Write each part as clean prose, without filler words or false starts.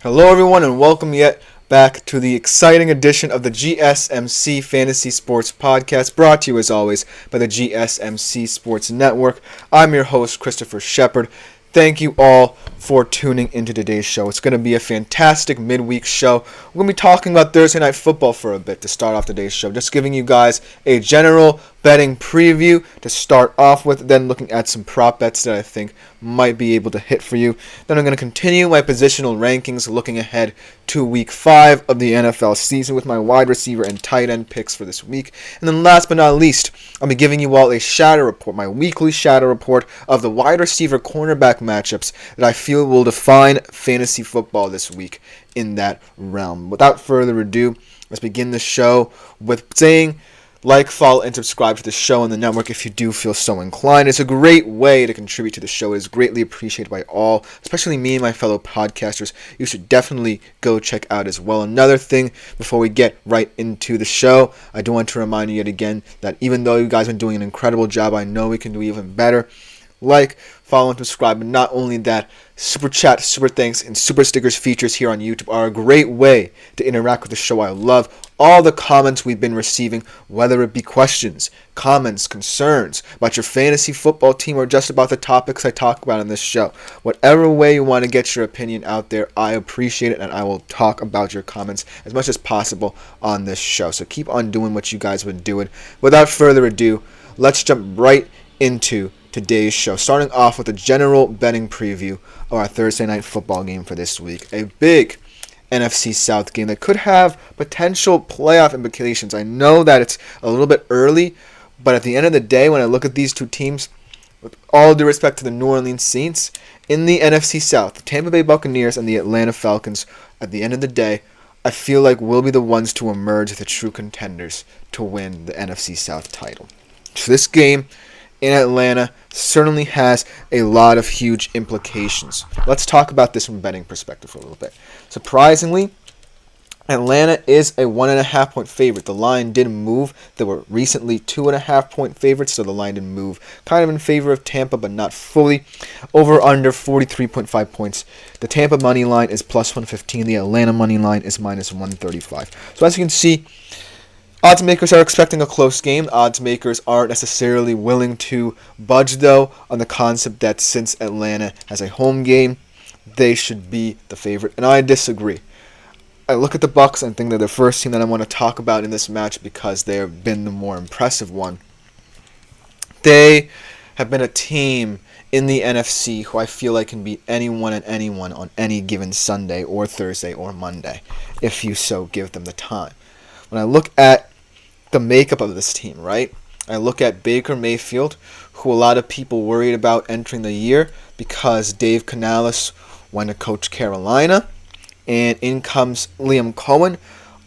Hello everyone and welcome yet back to the exciting edition of the GSMC Fantasy Sports Podcast, brought to you as always by the GSMC Sports Network. I'm your host, Christopher Shepard. Thank you all for tuning into today's show. It's going to be a fantastic midweek show. We're going to be talking about Thursday Night Football for a bit to start off today's show. Just giving you guys a general betting preview to start off with, then looking at some prop bets that I think might be able to hit for you. Then I'm going to continue my positional rankings, looking ahead to Week 5 of the NFL season with my wide receiver and tight end picks for this week. And then last but not least, I'll be giving you all a shadow report, my weekly shadow report of the wide receiver cornerback matchups that I feel will define fantasy football this week in that realm. Without further ado, let's begin the show with saying, like, follow, and subscribe to the show on the network if you do feel so inclined. It's a great way to contribute to the show. It is greatly appreciated by all, especially me and my fellow podcasters. You should definitely go check out as well. Another thing before we get right into the show, I do want to remind you yet again that even though you guys have been doing an incredible job, I know we can do even better. Like, follow, and subscribe. But not only that, Super Chat, Super Thanks, and Super Stickers features here on YouTube are a great way to interact with the show. I love all the comments we've been receiving, whether it be questions, comments, concerns about your fantasy football team or just about the topics I talk about on this show. Whatever way you want to get your opinion out there, I appreciate it, and I will talk about your comments as much as possible on this show. So keep on doing what you guys have been doing. Without further ado, let's jump right into today's show, starting off with a general betting preview of our Thursday night football game for this week. A big NFC South game that could have potential playoff implications. I know that it's a little bit early, but at the end of the day, when I look at these two teams, with all due respect to the New Orleans Saints, in the NFC South, the Tampa Bay Buccaneers and the Atlanta Falcons, at the end of the day, I feel like will be the ones to emerge as the true contenders to win the NFC South title. So this game in Atlanta certainly has a lot of huge implications. Let's talk about this from a betting perspective for a little bit. Surprisingly, Atlanta is a 1.5 point favorite. The line did move. There were recently 2.5 point favorites, so the line did move. Kind of in favor of Tampa, but not fully. Over under 43.5 points. The Tampa money line is plus 115. The Atlanta money line is minus 135. So as you can see, odds makers are expecting a close game. Odds makers aren't necessarily willing to budge, though, on the concept that since Atlanta has a home game, they should be the favorite. And I disagree. I look at the Bucs and think they're the first team that I want to talk about in this match because they have been the more impressive one. They have been a team in the NFC who I feel like can beat anyone and anyone on any given Sunday or Thursday or Monday, if you so give them the time. When I look at the makeup of this team, right? I look at Baker Mayfield, who a lot of people worried about entering the year because Dave Canales went to coach Carolina, and in comes Liam Cohen,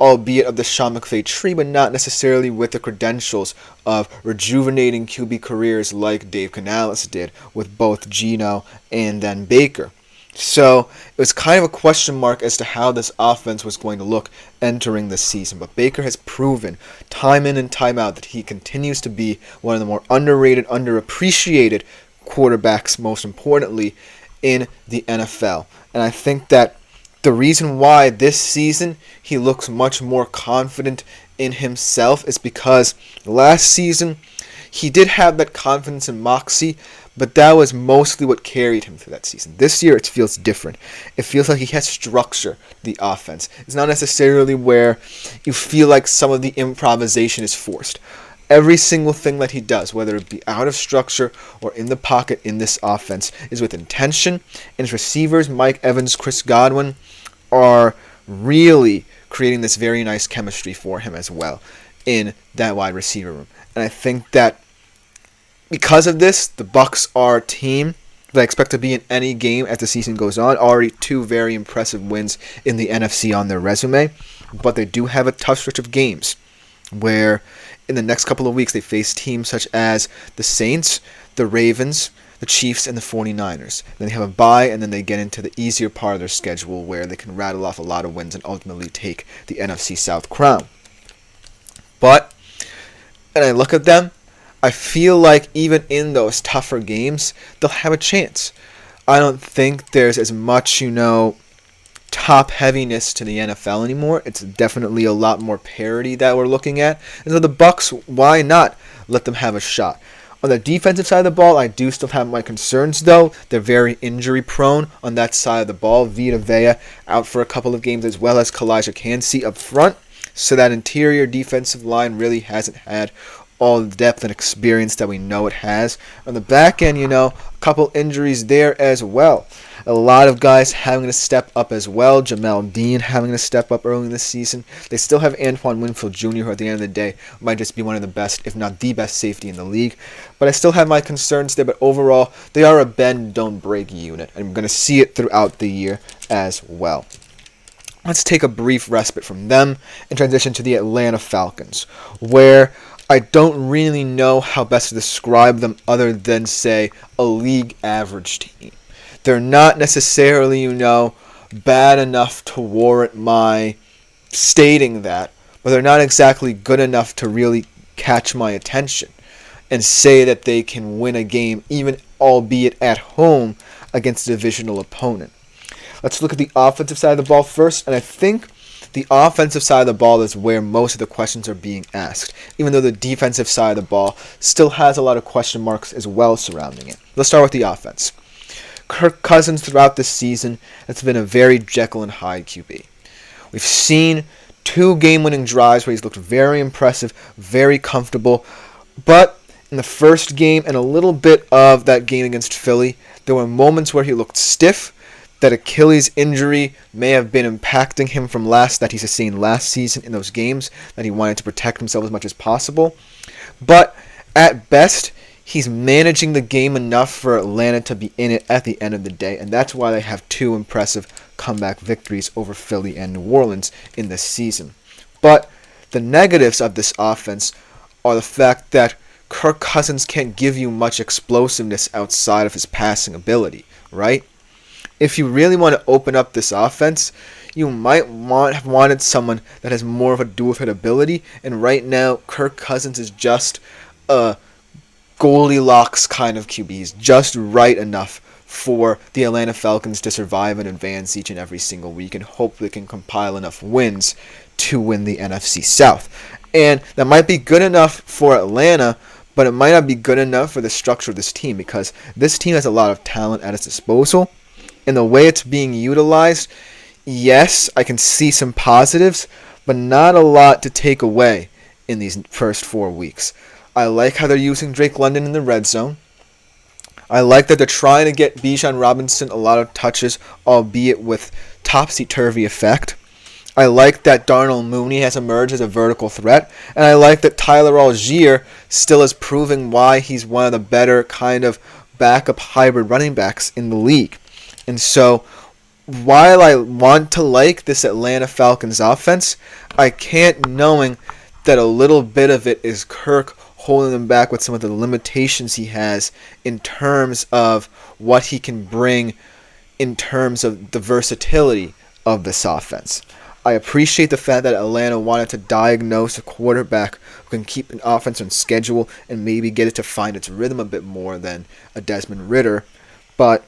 albeit of the Sean McVay tree, but not necessarily with the credentials of rejuvenating QB careers like Dave Canales did with both Geno and then Baker. So it was kind of a question mark as to how this offense was going to look entering the season. But Baker has proven time in and time out that he continues to be one of the more underrated, underappreciated quarterbacks, most importantly, in the NFL. And I think that the reason why this season he looks much more confident in himself is because last season he did have that confidence and moxie, but that was mostly what carried him through that season. This year, it feels different. It feels like he has structure, the offense. It's not necessarily where you feel like some of the improvisation is forced. Every single thing that he does, whether it be out of structure or in the pocket in this offense, is with intention. And his receivers, Mike Evans, Chris Godwin, are really creating this very nice chemistry for him as well in that wide receiver room. And I think that because of this, the Bucs are a team that I expect to be in any game as the season goes on. Already two very impressive wins in the NFC on their resume, but they do have a tough stretch of games where in the next couple of weeks they face teams such as the Saints, the Ravens, the Chiefs, and the 49ers. Then they have a bye, and then they get into the easier part of their schedule where they can rattle off a lot of wins and ultimately take the NFC South crown. But, and I look at them, I feel like even in those tougher games, they'll have a chance. I don't think there's as much, top heaviness to the NFL anymore. It's definitely a lot more parity that we're looking at. And so the Bucks, why not let them have a shot? On the defensive side of the ball, I do still have my concerns, though. They're very injury-prone on that side of the ball. Vita Vea out for a couple of games, as well as Kalijah Kancey up front. So that interior defensive line really hasn't had all the depth and experience that we know it has. On the back end, a couple injuries there as well. A lot of guys having to step up as well. Jamel Dean having to step up early in the season. They still have Antoine Winfield Jr., who at the end of the day might just be one of the best, if not the best safety in the league. But I still have my concerns there. But overall, they are a bend, don't break unit. And I'm going to see it throughout the year as well. Let's take a brief respite from them and transition to the Atlanta Falcons, where I don't really know how best to describe them other than, say, a league average team. They're not necessarily, bad enough to warrant my stating that, but they're not exactly good enough to really catch my attention and say that they can win a game, even albeit at home, against a divisional opponent. Let's look at the offensive side of the ball first, and I think the offensive side of the ball is where most of the questions are being asked, even though the defensive side of the ball still has a lot of question marks as well surrounding it. Let's start with the offense. Kirk Cousins throughout this season has been a very Jekyll and Hyde QB. We've seen 2 game-winning drives where he's looked very impressive, very comfortable, but in the first game and a little bit of that game against Philly, there were moments where he looked stiff. That Achilles injury may have been impacting him from that he sustained last season in those games, that he wanted to protect himself as much as possible. But at best, he's managing the game enough for Atlanta to be in it at the end of the day, and that's why they have 2 impressive comeback victories over Philly and New Orleans in this season. But the negatives of this offense are the fact that Kirk Cousins can't give you much explosiveness outside of his passing ability, right? If you really want to open up this offense, you might have wanted someone that has more of a dual threat ability, and right now Kirk Cousins is just a Goldilocks kind of QB. He's just right enough for the Atlanta Falcons to survive and advance each and every single week, and hopefully can compile enough wins to win the NFC South. And that might be good enough for Atlanta, but it might not be good enough for the structure of this team, because this team has a lot of talent at its disposal. And the way it's being utilized, yes, I can see some positives, but not a lot to take away in these first 4 weeks. I like how they're using Drake London in the red zone. I like that they're trying to get Bijan Robinson a lot of touches, albeit with topsy-turvy effect. I like that Darnell Mooney has emerged as a vertical threat, and I like that Tyler Algier still is proving why he's one of the better kind of backup hybrid running backs in the league. And so, while I want to like this Atlanta Falcons offense, I can't, knowing that a little bit of it is Kirk holding them back with some of the limitations he has in terms of what he can bring in terms of the versatility of this offense. I appreciate the fact that Atlanta wanted to diagnose a quarterback who can keep an offense on schedule and maybe get it to find its rhythm a bit more than a Desmond Ridder, but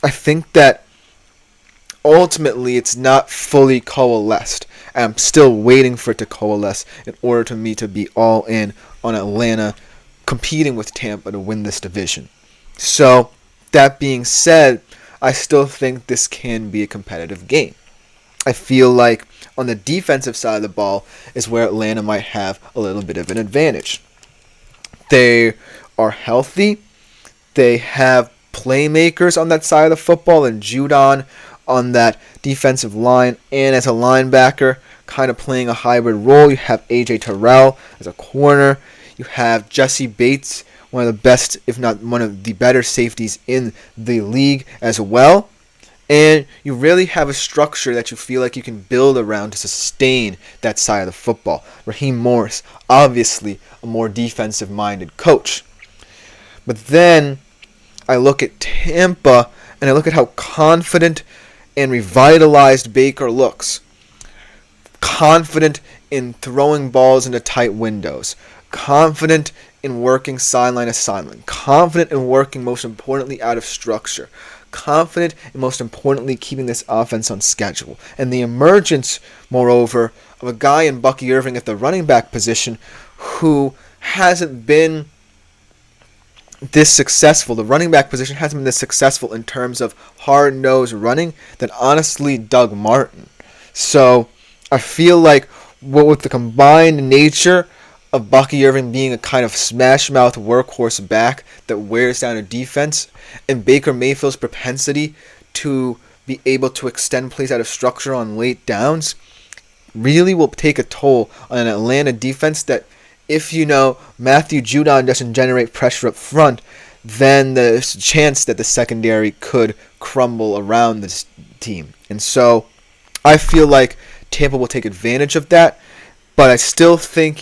I think that ultimately it's not fully coalesced. And I'm still waiting for it to coalesce in order for me to be all in on Atlanta competing with Tampa to win this division. So, that being said, I still think this can be a competitive game. I feel like on the defensive side of the ball is where Atlanta might have a little bit of an advantage. They are healthy. They have playmakers on that side of the football, and Judon on that defensive line, and as a linebacker, kind of playing a hybrid role. You have A.J. Terrell as a corner. You have Jesse Bates, one of the best, if not one of the better safeties in the league as well. And you really have a structure that you feel like you can build around to sustain that side of the football. Raheem Morris, obviously a more defensive-minded coach. But then I look at Tampa, and I look at how confident and revitalized Baker looks. Confident in throwing balls into tight windows. Confident in working sideline to sideline, confident in working most importantly out of structure, confident in most importantly keeping this offense on schedule. And the emergence, moreover, of a guy in Bucky Irving at the running back position who hasn't been this successful. The running back position hasn't been this successful in terms of hard-nosed running than honestly Doug Martin. So I feel like with the combined nature of Bucky Irving being a kind of smash-mouth workhorse back that wears down a defense, and Baker Mayfield's propensity to be able to extend plays out of structure on late downs, really will take a toll on an Atlanta defense that, if Matthew Judon doesn't generate pressure up front, then there's a chance that the secondary could crumble around this team. And so I feel like Tampa will take advantage of that, but I still think,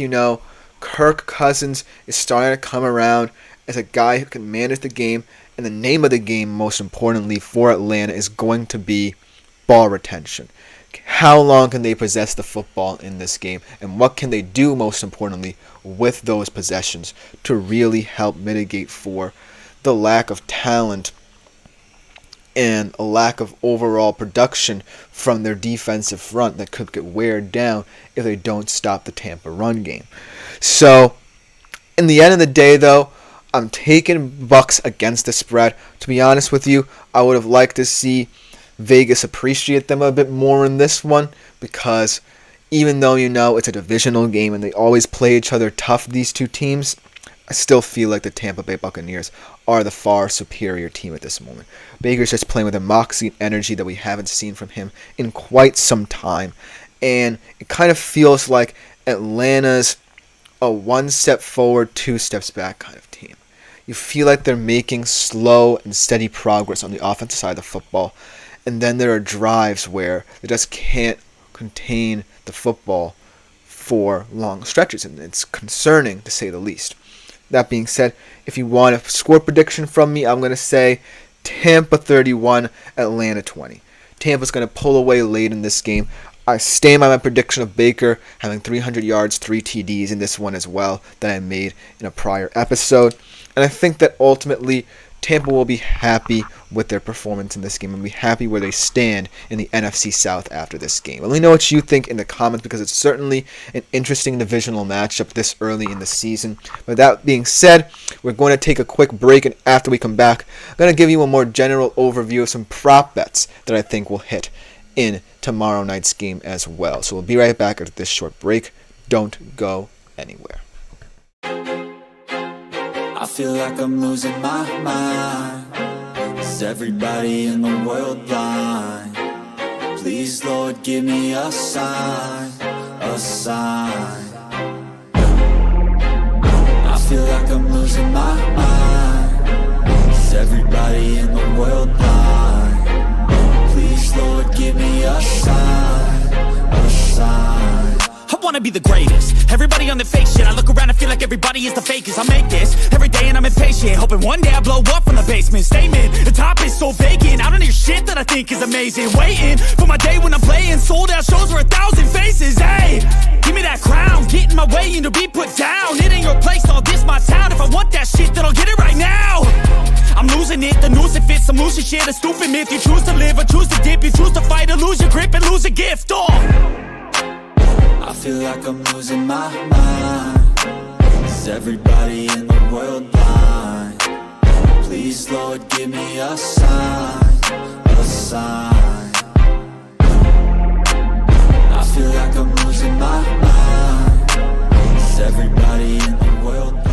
Kirk Cousins is starting to come around as a guy who can manage the game, and the name of the game, most importantly, for Atlanta is going to be ball retention. How long can they possess the football in this game, and what can they do, most importantly, with those possessions to really help mitigate for the lack of talent and a lack of overall production from their defensive front that could get weared down if they don't stop the Tampa run game. So, in the end of the day, though, I'm taking Bucks against the spread. To be honest with you, I would have liked to see Vegas appreciate them a bit more in this one, because even though it's a divisional game and they always play each other tough, these two teams, I still feel like the Tampa Bay Buccaneers are the far superior team at this moment. Baker's just playing with a moxie and energy that we haven't seen from him in quite some time, and it kind of feels like Atlanta's a one step forward, two steps back kind of team. You feel like they're making slow and steady progress on the offensive side of the football, and then there are drives where they just can't contain the football for long stretches, and it's concerning to say the least. That being said, if you want a score prediction from me, I'm going to say Tampa 31, Atlanta 20. Tampa's going to pull away late in this game. I stand by my prediction of Baker having 300 yards, 3 TDs in this one as well that I made in a prior episode. And I think that ultimately Tampa will be happy with their performance in this game and be happy where they stand in the NFC South after this game. Let me know what you think in the comments, because it's certainly an interesting divisional matchup this early in the season. But that being said, we're going to take a quick break, and after we come back, I'm going to give you a more general overview of some prop bets that I think will hit in tomorrow night's game as well. So we'll be right back after this short break. Don't go anywhere. I feel like I'm losing my mind. Is everybody in the world blind? Please, Lord, give me a sign, a sign. I feel like I'm losing my mind. Is everybody in the world blind? Please, Lord, give me a sign, a sign. I wanna be the greatest. Everybody on the fake shit. I look around and feel like everybody is the fakest. I make this every day and I'm impatient, hoping one day I blow up from the basement. Statement, the top is so vacant. I don't hear shit that I think is amazing. Waiting for my day when I'm playing sold out shows where 1,000 faces. Hey, give me that crown, get in my way and to be put down. It ain't your place, all this my town. If I want that shit, then I'll get it right now. I'm losing it, the noose it fits. Some losing shit, a stupid myth. You choose to live or choose to dip. You choose to fight or lose your grip and lose a gift. I feel like I'm losing my mind. Is everybody in the world blind? Please, Lord, give me a sign, a sign. I feel like I'm losing my mind. Is everybody in the world blind?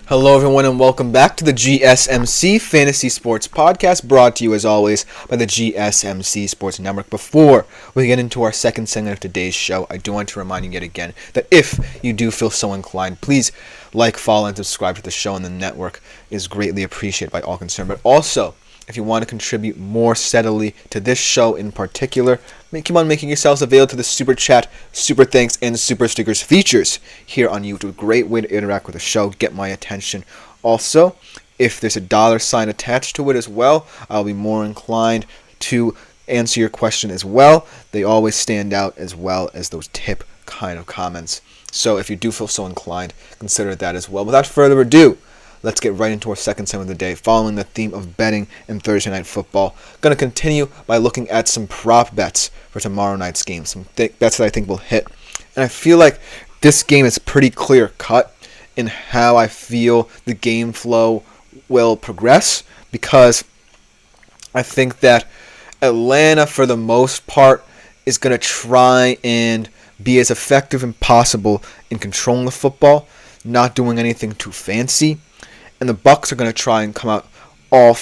Hello everyone and welcome back to the GSMC Fantasy Sports Podcast, brought to you as always by the GSMC Sports Network. Before we get into our second segment of today's show, I do want to remind you yet again that if you do feel so inclined, please like, follow, and subscribe to the show, and the network is greatly appreciated by all concerned. But also, if you want to contribute more steadily to this show in particular, keep on making yourselves available to the Super Chat, Super Thanks, and Super Stickers features here on YouTube. A great way to interact with the show, get my attention. Also, if there's a $sign attached to it as well, I'll be more inclined to answer your question as well. They always stand out as well as those tip kind of comments. So if you do feel so inclined, consider that as well. Without further ado, let's get right into our second segment of the day, following the theme of betting and Thursday Night Football. Going to continue by looking at some prop bets for tomorrow night's game, some bets that I think will hit. And I feel like this game is pretty clear cut in how I feel the game flow will progress, because I think that Atlanta, for the most part, is going to try and be as effective as possible in controlling the football, not doing anything too fancy. And the Bucs are going to try and come out all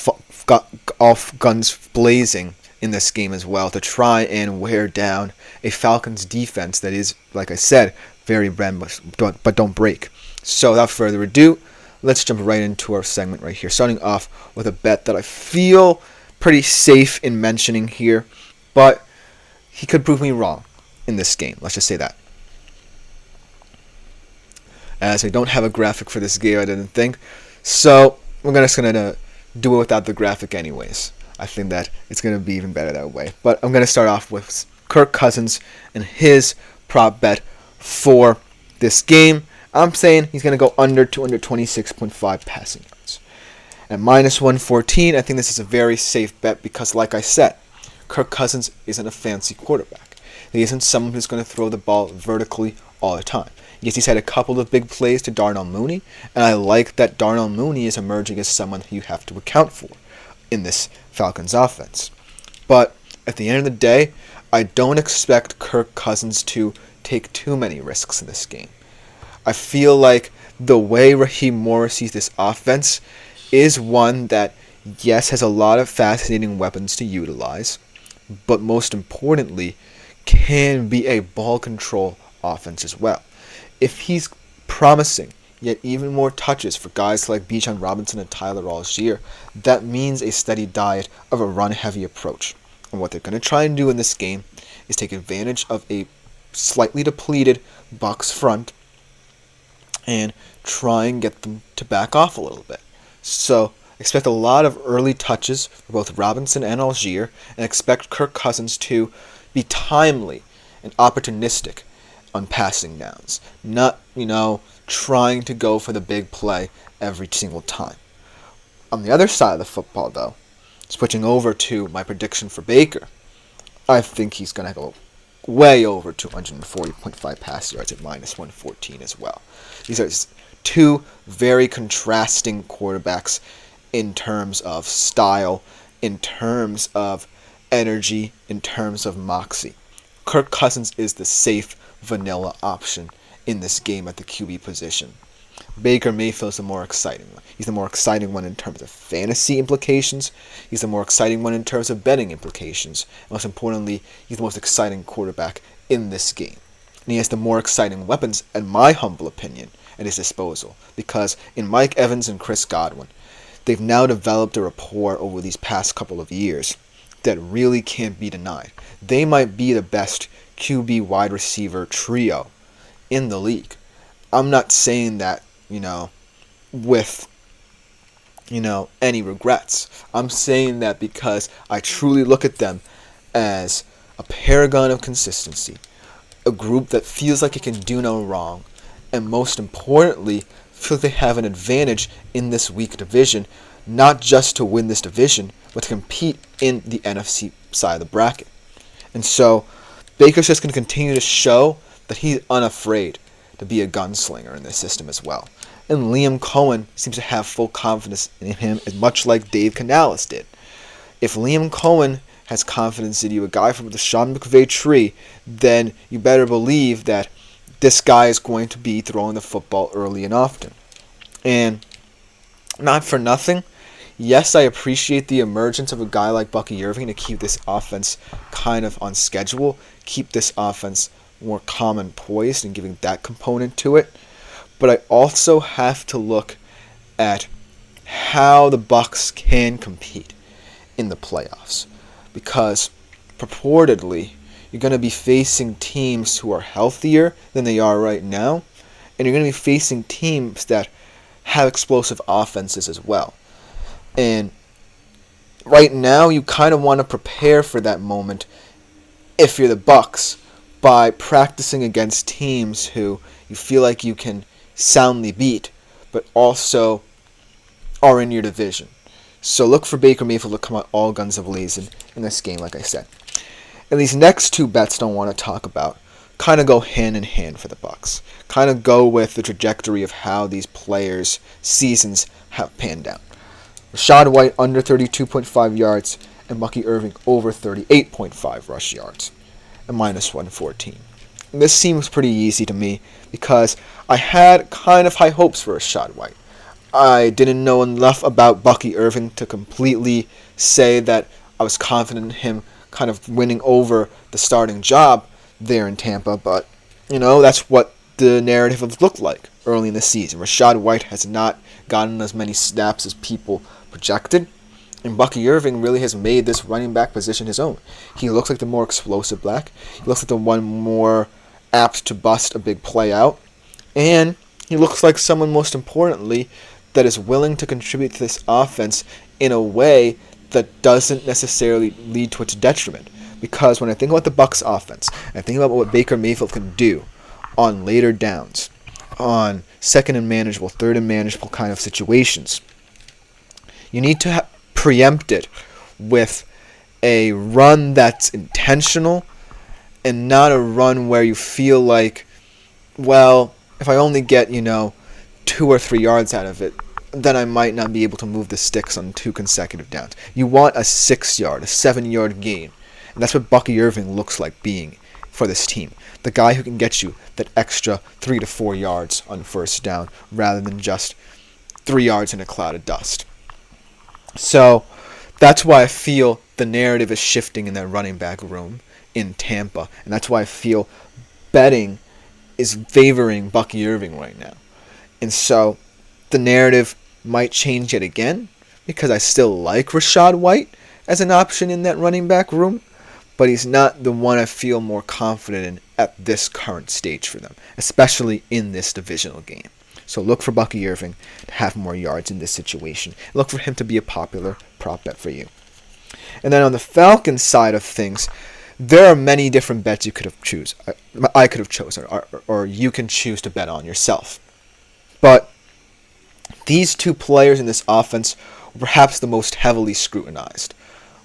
guns blazing in this game as well, to try and wear down a Falcons defense that is, like I said, very bend but don't break. So without further ado, let's jump right into our segment right here, starting off with a bet that I feel pretty safe in mentioning here, but he could prove me wrong in this game. Let's just say that. As I don't have a graphic for this game, I didn't think. So we're just going to do it without the graphic anyways. I think that it's going to be even better that way. But I'm going to start off with Kirk Cousins and his prop bet for this game. I'm saying he's going to go under 226.5 passing yards. At minus 114, I think this is a very safe bet because, like I said, Kirk Cousins isn't a fancy quarterback. He isn't someone who's going to throw the ball vertically all the time. Yes, he's had a couple of big plays to Darnell Mooney, and I like that Darnell Mooney is emerging as someone who you have to account for in this Falcons offense. But at the end of the day, I don't expect Kirk Cousins to take too many risks in this game. I feel like the way Raheem Morris sees this offense is one that, yes, has a lot of fascinating weapons to utilize, but most importantly, can be a ball control offense as well. If he's promising yet even more touches for guys like Bijan Robinson and Tyler Allgeier, that means a steady diet of a run-heavy approach. And what they're going to try and do in this game is take advantage of a slightly depleted Bucs front and try and get them to back off a little bit. So expect a lot of early touches for both Robinson and Allgeier, and expect Kirk Cousins to be timely and opportunistic on passing downs, not, trying to go for the big play every single time. On the other side of the football, though, switching over to my prediction for Baker, I think he's going to go way over 240.5 pass yards at minus 114 as well. These are two very contrasting quarterbacks in terms of style, in terms of energy, in terms of moxie. Kirk Cousins is the safe, vanilla option in this game at the QB position. Baker Mayfield is the more exciting one. He's the more exciting one in terms of fantasy implications. He's the more exciting one in terms of betting implications. And most importantly, he's the most exciting quarterback in this game. And he has the more exciting weapons, in my humble opinion, at his disposal. Because in Mike Evans and Chris Godwin, they've now developed a rapport over these past couple of years that really can't be denied. They might be the best QB wide receiver trio in the league. I'm not saying that, with, any regrets. I'm saying that because I truly look at them as a paragon of consistency, a group that feels like it can do no wrong, and most importantly, feel they have an advantage in this weak division, not just to win this division, but to compete in the NFC side of the bracket. And so, Baker's just going to continue to show that he's unafraid to be a gunslinger in this system as well. And Liam Cohen seems to have full confidence in him, as much like Dave Canales did. If Liam Cohen has confidence in you, a guy from the Sean McVay tree, then you better believe that this guy is going to be throwing the football early and often. And not for nothing, yes, I appreciate the emergence of a guy like Bucky Irving to keep this offense kind of on schedule, keep this offense more calm and poised and giving that component to it. But I also have to look at how the Bucs can compete in the playoffs, because purportedly you're going to be facing teams who are healthier than they are right now, and you're going to be facing teams that have explosive offenses as well. And right now you kind of want to prepare for that moment if you're the Bucs by practicing against teams who you feel like you can soundly beat, but also are in your division. So look for Baker Mayfield to come out all guns a-blazing in this game, like I said. And these next two bets I want to talk about kind of go hand in hand for the Bucs. Kind of go with the trajectory of how these players' seasons have panned out. Rachaad White under 32.5 yards and Bucky Irving over 38.5 rush yards and minus 114. And this seems pretty easy to me because I had kind of high hopes for Rachaad White. I didn't know enough about Bucky Irving to completely say that I was confident in him kind of winning over the starting job there in Tampa, but that's what the narrative has looked like early in the season. Rachaad White has not gotten as many snaps as people projected, and Bucky Irving really has made this running back position his own. He looks like the more explosive back. He looks like the one more apt to bust a big play out, and he looks like someone, most importantly, that is willing to contribute to this offense in a way that doesn't necessarily lead to its detriment. Because when I think about the Bucs offense, and I think about what Baker Mayfield can do on later downs, on second and manageable, third and manageable kind of situations, you need to preempt it with a run that's intentional and not a run where you feel like, well, if I only get, 2 or 3 yards out of it, then I might not be able to move the sticks on 2 consecutive downs. You want a 6-yard, a 7-yard gain. And that's what Bucky Irving looks like being for this team. The guy who can get you that extra 3 to 4 yards on first down rather than just 3 yards in a cloud of dust. So that's why I feel the narrative is shifting in that running back room in Tampa. And that's why I feel betting is favoring Bucky Irving right now. And so the narrative might change yet again because I still like Rachaad White as an option in that running back room, but he's not the one I feel more confident in at this current stage for them, especially in this divisional game. So look for Bucky Irving to have more yards in this situation. Look for him to be a popular prop bet for you. And then on the Falcons side of things, there are many different bets you could have chosen. I could have chosen, or you can choose to bet on yourself. But these two players in this offense were perhaps the most heavily scrutinized,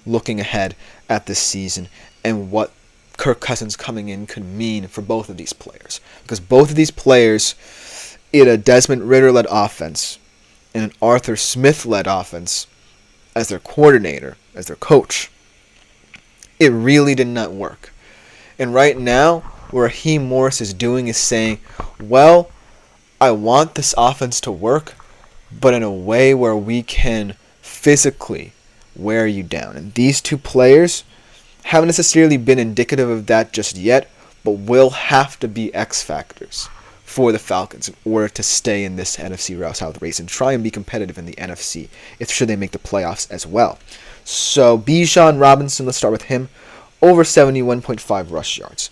looking ahead at this season and what Kirk Cousins coming in could mean for both of these players. Because both of these players in a Desmond Ridder-led offense and an Arthur Smith-led offense as their coordinator, as their coach, it really did not work. And right now, what Raheem Morris is doing is saying, well, I want this offense to work, but in a way where we can physically wear you down. And these two players haven't necessarily been indicative of that just yet, but will have to be X factors for the Falcons in order to stay in this NFC South race and try and be competitive in the NFC should they make the playoffs as well. So Bijan Robinson, let's start with him, over 71.5 rush yards.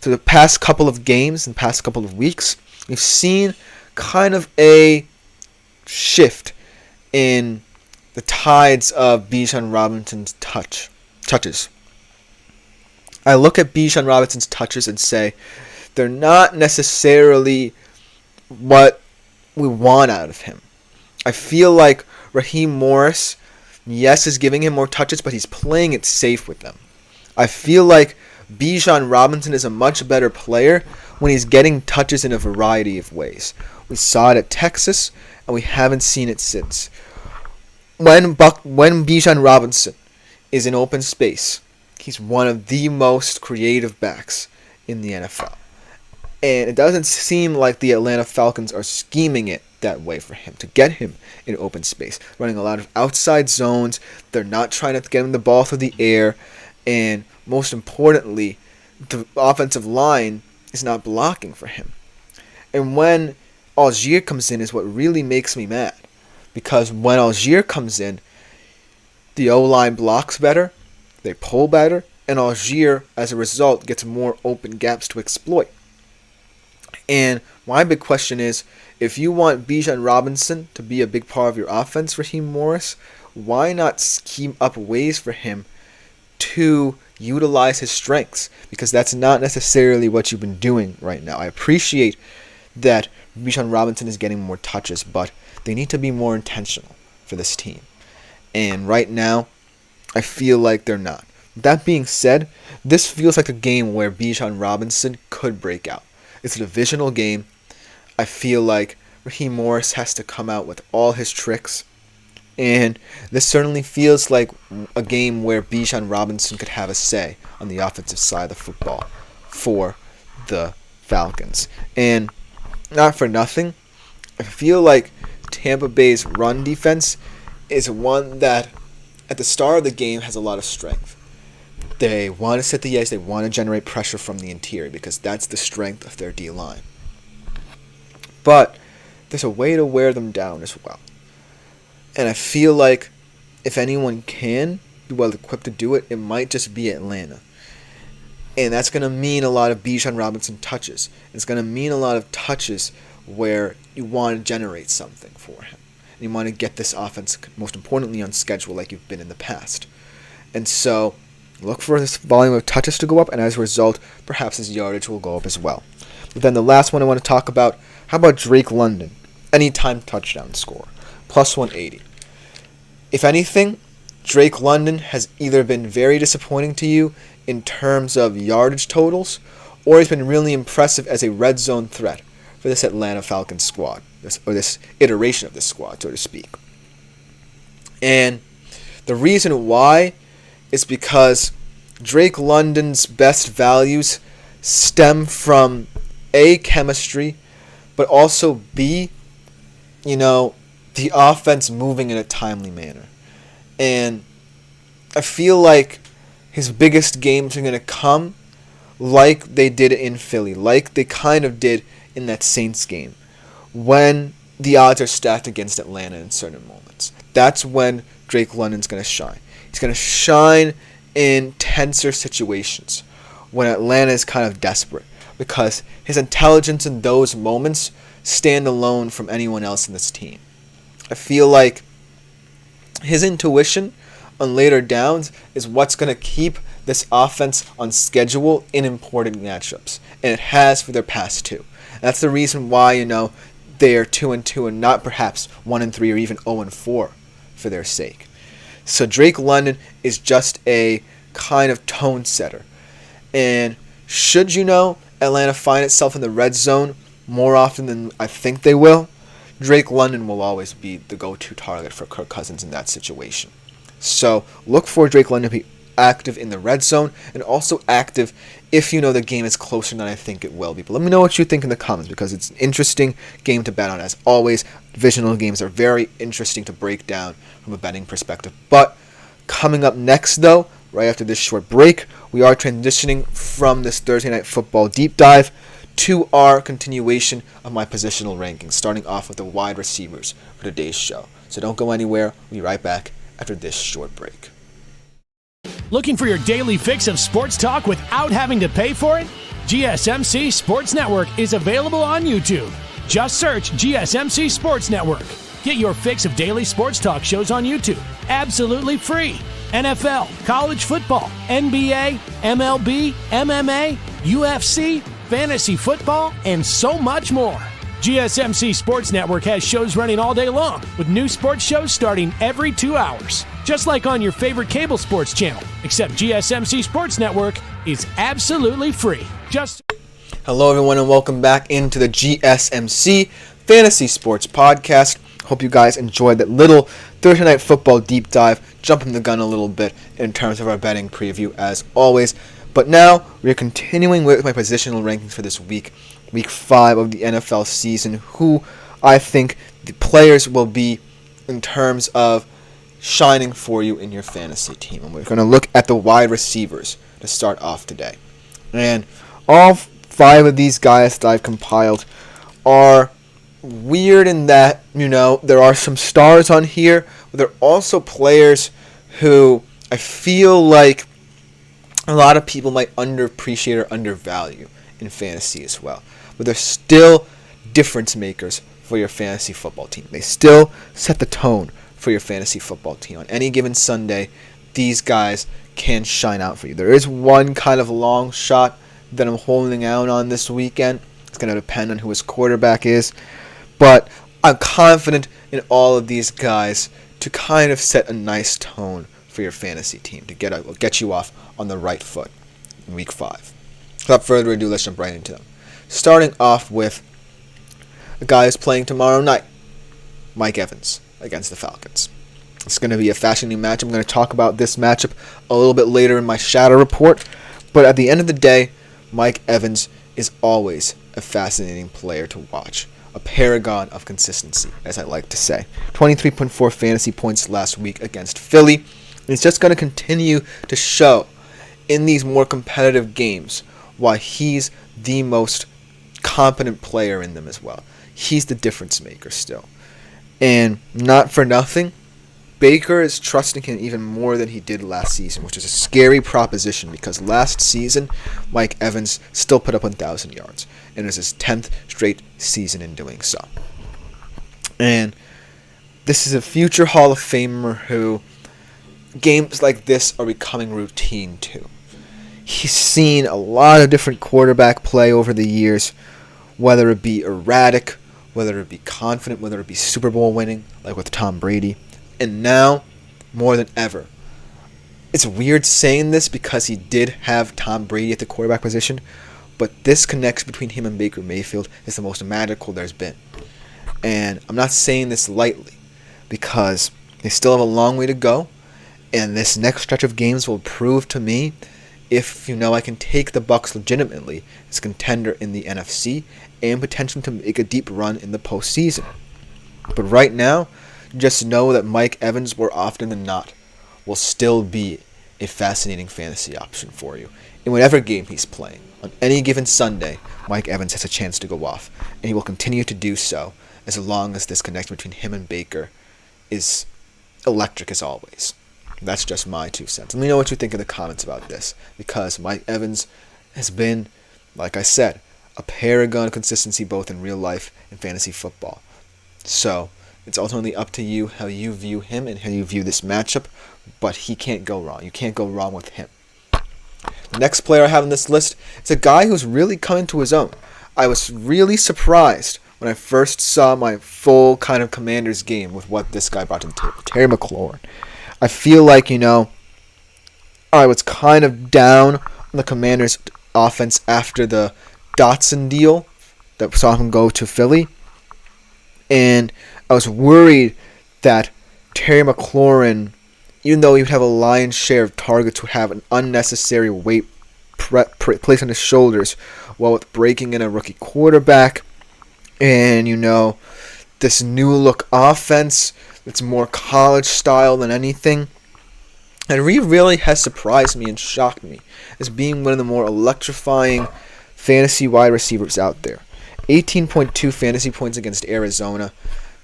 Through the past couple of games and past couple of weeks, we've seen kind of a shift in the tides of Bijan Robinson's touches. I look at Bijan Robinson's touches and say they're not necessarily what we want out of him. I feel like Raheem Morris, yes, is giving him more touches, but he's playing it safe with them. I feel like Bijan Robinson is a much better player when he's getting touches in a variety of ways. We saw it at Texas, and we haven't seen it since. When Bijan Robinson is in open space, he's one of the most creative backs in the NFL. And it doesn't seem like the Atlanta Falcons are scheming it that way for him, to get him in open space. Running a lot of outside zones. They're not trying to get him the ball through the air. And most importantly, the offensive line is not blocking for him. And when Algier comes in is what really makes me mad. Because when Algier comes in, the O-line blocks better, they pull better, and Algier, as a result, gets more open gaps to exploit. And my big question is, if you want Bijan Robinson to be a big part of your offense, Raheem Morris, why not scheme up ways for him to utilize his strengths? Because that's not necessarily what you've been doing right now. I appreciate that Bijan Robinson is getting more touches, but they need to be more intentional for this team. And right now, I feel like they're not. That being said, this feels like a game where Bijan Robinson could break out. It's a divisional game. I feel like Raheem Morris has to come out with all his tricks. And this certainly feels like a game where Bijan Robinson could have a say on the offensive side of the football for the Falcons. And not for nothing, I feel like Tampa Bay's run defense is one that at the start of the game has a lot of strength. They want to set the edge. They want to generate pressure from the interior because that's the strength of their D-line. But there's a way to wear them down as well. And I feel like if anyone can be well equipped to do it, it might just be Atlanta. And that's going to mean a lot of Bijan Robinson touches. It's going to mean a lot of touches where you want to generate something for him. And you want to get this offense, most importantly, on schedule like you've been in the past. And so look for this volume of touches to go up, and as a result, perhaps his yardage will go up as well. But then the last one I want to talk about, how about Drake London? Anytime touchdown score, plus 180. If anything, Drake London has either been very disappointing to you in terms of yardage totals, or he's been really impressive as a red zone threat for this Atlanta Falcons squad, this iteration of this squad, so to speak. And the reason why is because Drake London's best values stem from A, chemistry, but also B, the offense moving in a timely manner. And I feel like his biggest games are going to come like they did in Philly, like they kind of did in that Saints game, when the odds are stacked against Atlanta in certain moments. That's when Drake London's going to shine. He's going to shine in tenser situations when Atlanta is kind of desperate, because his intelligence in those moments stand alone from anyone else in this team. I feel like his intuition on later downs is what's going to keep this offense on schedule in important matchups, and it has for their past two. And that's the reason why, they are 2-2 and not perhaps 1-3 or even 0-4 for their sake. So Drake London is just a kind of tone setter. And should Atlanta find itself in the red zone more often than I think they will, Drake London will always be the go-to target for Kirk Cousins in that situation. So look for Drake London to be active in the red zone and also active if the game is closer than I think it will be. But let me know what you think in the comments, because it's an interesting game to bet on. As always, divisional games are very interesting to break down from a betting perspective. But coming up next, though, right after this short break, we are transitioning from this Thursday Night Football deep dive to our continuation of my positional rankings, starting off with the wide receivers for today's show. So don't go anywhere. We'll be right back after this short break. Looking for your daily fix of sports talk without having to pay for it? GSMC Sports Network is available on YouTube. Just search GSMC Sports Network. Get your fix of daily sports talk shows on YouTube, absolutely free. NFL, college football, NBA, MLB, MMA, UFC, fantasy football, and so much more. GSMC Sports Network has shows running all day long, with new sports shows starting every 2 hours. Just like on your favorite cable sports channel, except GSMC Sports Network is absolutely free. Hello, everyone, and welcome back into the GSMC Fantasy Sports Podcast. Hope you guys enjoyed that little Thursday Night Football deep dive, jumping the gun a little bit in terms of our betting preview, as always. But now we're continuing with my positional rankings for this week 5 of the NFL season, who I think the players will be in terms of shining for you in your fantasy team. And we're going to look at the wide receivers to start off today. And all 5 of these guys that I've compiled are weird in that, there are some stars on here, but there are also players who I feel like a lot of people might underappreciate or undervalue in fantasy as well. But they're still difference makers for your fantasy football team. They still set the tone for your fantasy football team. On any given Sunday, these guys can shine out for you. There is one kind of long shot that I'm holding out on this weekend, It's going to depend on who his quarterback is. But I'm confident in all of these guys to kind of set a nice tone for your fantasy team, to get you off on the right foot in Week 5. Without further ado, let's jump right into them. Starting off with a guy who's playing tomorrow night, Mike Evans against the Falcons. It's going to be a fascinating matchup. I'm going to talk about this matchup a little bit later in my shadow report. But at the end of the day, Mike Evans is always a fascinating player to watch. A paragon of consistency, as I like to say. 23.4 fantasy points last week against Philly. And it's just going to continue to show in these more competitive games why he's the most competent player in them as well. He's the difference maker still. And not for nothing, Baker is trusting him even more than he did last season, which is a scary proposition because last season, Mike Evans still put up 1,000 yards, and it was his 10th straight season in doing so. And this is a future Hall of Famer who games like this are becoming routine to. He's seen a lot of different quarterback play over the years, whether it be erratic, whether it be confident, whether it be Super Bowl winning, like with Tom Brady. And now, more than ever, it's weird saying this because he did have Tom Brady at the quarterback position, but this connection between him and Baker Mayfield is the most magical there's been. And I'm not saying this lightly because they still have a long way to go, and this next stretch of games will prove to me if, I can take the Bucs legitimately as contender in the NFC and potentially to make a deep run in the postseason. But right now, just know that Mike Evans, more often than not, will still be a fascinating fantasy option for you in whatever game he's playing. On any given Sunday, Mike Evans has a chance to go off, and he will continue to do so as long as this connection between him and Baker is electric as always. That's just my 2 cents. Let me know what you think in the comments about this, because Mike Evans has been, like I said, a paragon of consistency both in real life and fantasy football. So, it's ultimately up to you how you view him and how you view this matchup, but he can't go wrong. You can't go wrong with him. The next player I have on this list is a guy who's really coming to his own. I was really surprised when I first saw my full kind of Commanders game with what this guy brought to the table, Terry McLaurin. I feel like, I was kind of down on the Commanders' offense after the Dotson deal that saw him go to Philly. And I was worried that Terry McLaurin, even though he would have a lion's share of targets, would have an unnecessary weight placed on his shoulders while with breaking in a rookie quarterback. And, this new look offense that's more college style than anything. And he really has surprised me and shocked me as being one of the more electrifying fantasy wide receivers out there. 18.2 fantasy points against Arizona,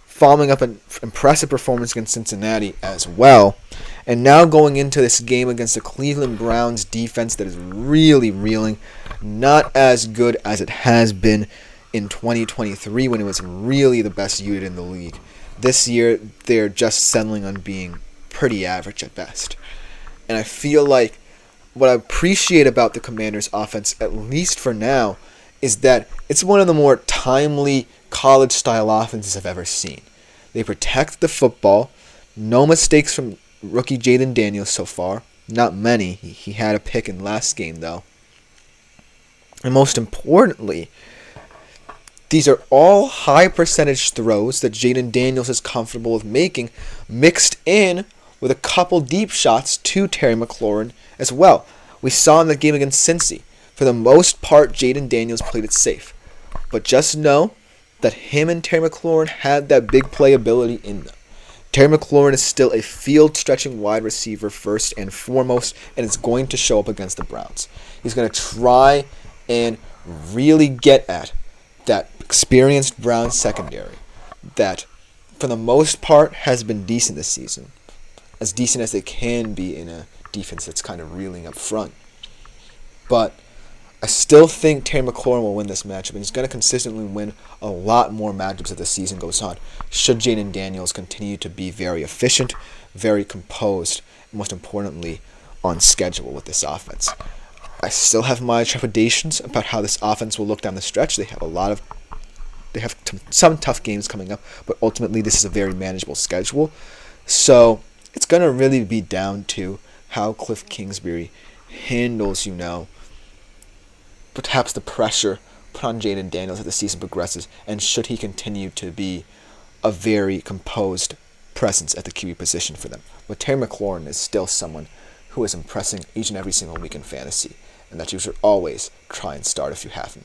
following up an impressive performance against Cincinnati as well. And now going into this game against the Cleveland Browns defense that is really reeling, not as good as it has been in 2023 when it was really the best unit in the league. This year, they're just settling on being pretty average at best. And I feel like what I appreciate about the Commanders' offense, at least for now, is that it's one of the more timely college-style offenses I've ever seen. They protect the football. No mistakes from rookie Jaden Daniels so far. Not many. He had a pick in last game, though. And most importantly, these are all high percentage throws that Jaden Daniels is comfortable with making, mixed in with a couple deep shots to Terry McLaurin as well. We saw in the game against Cincy. For the most part, Jaden Daniels played it safe. But just know that him and Terry McLaurin had that big playability in them. Terry McLaurin is still a field-stretching wide receiver first and foremost, and it's going to show up against the Browns. He's going to try and really get at that experienced Browns secondary that, for the most part, has been decent this season. As decent as they can be in a defense that's kind of reeling up front. But I still think Terry McLaurin will win this matchup, and he's going to consistently win a lot more matchups as the season goes on, should Jaden Daniels continue to be very efficient, very composed, and most importantly, on schedule with this offense. I still have my trepidations about how this offense will look down the stretch. They have some tough games coming up, but ultimately this is a very manageable schedule. So it's going to really be down to how Cliff Kingsbury handles, perhaps the pressure put on Jaden Daniels as the season progresses, and should he continue to be a very composed presence at the QB position for them. But Terry McLaurin is still someone who is impressing each and every single week in fantasy, and that you should always try and start if you haven't.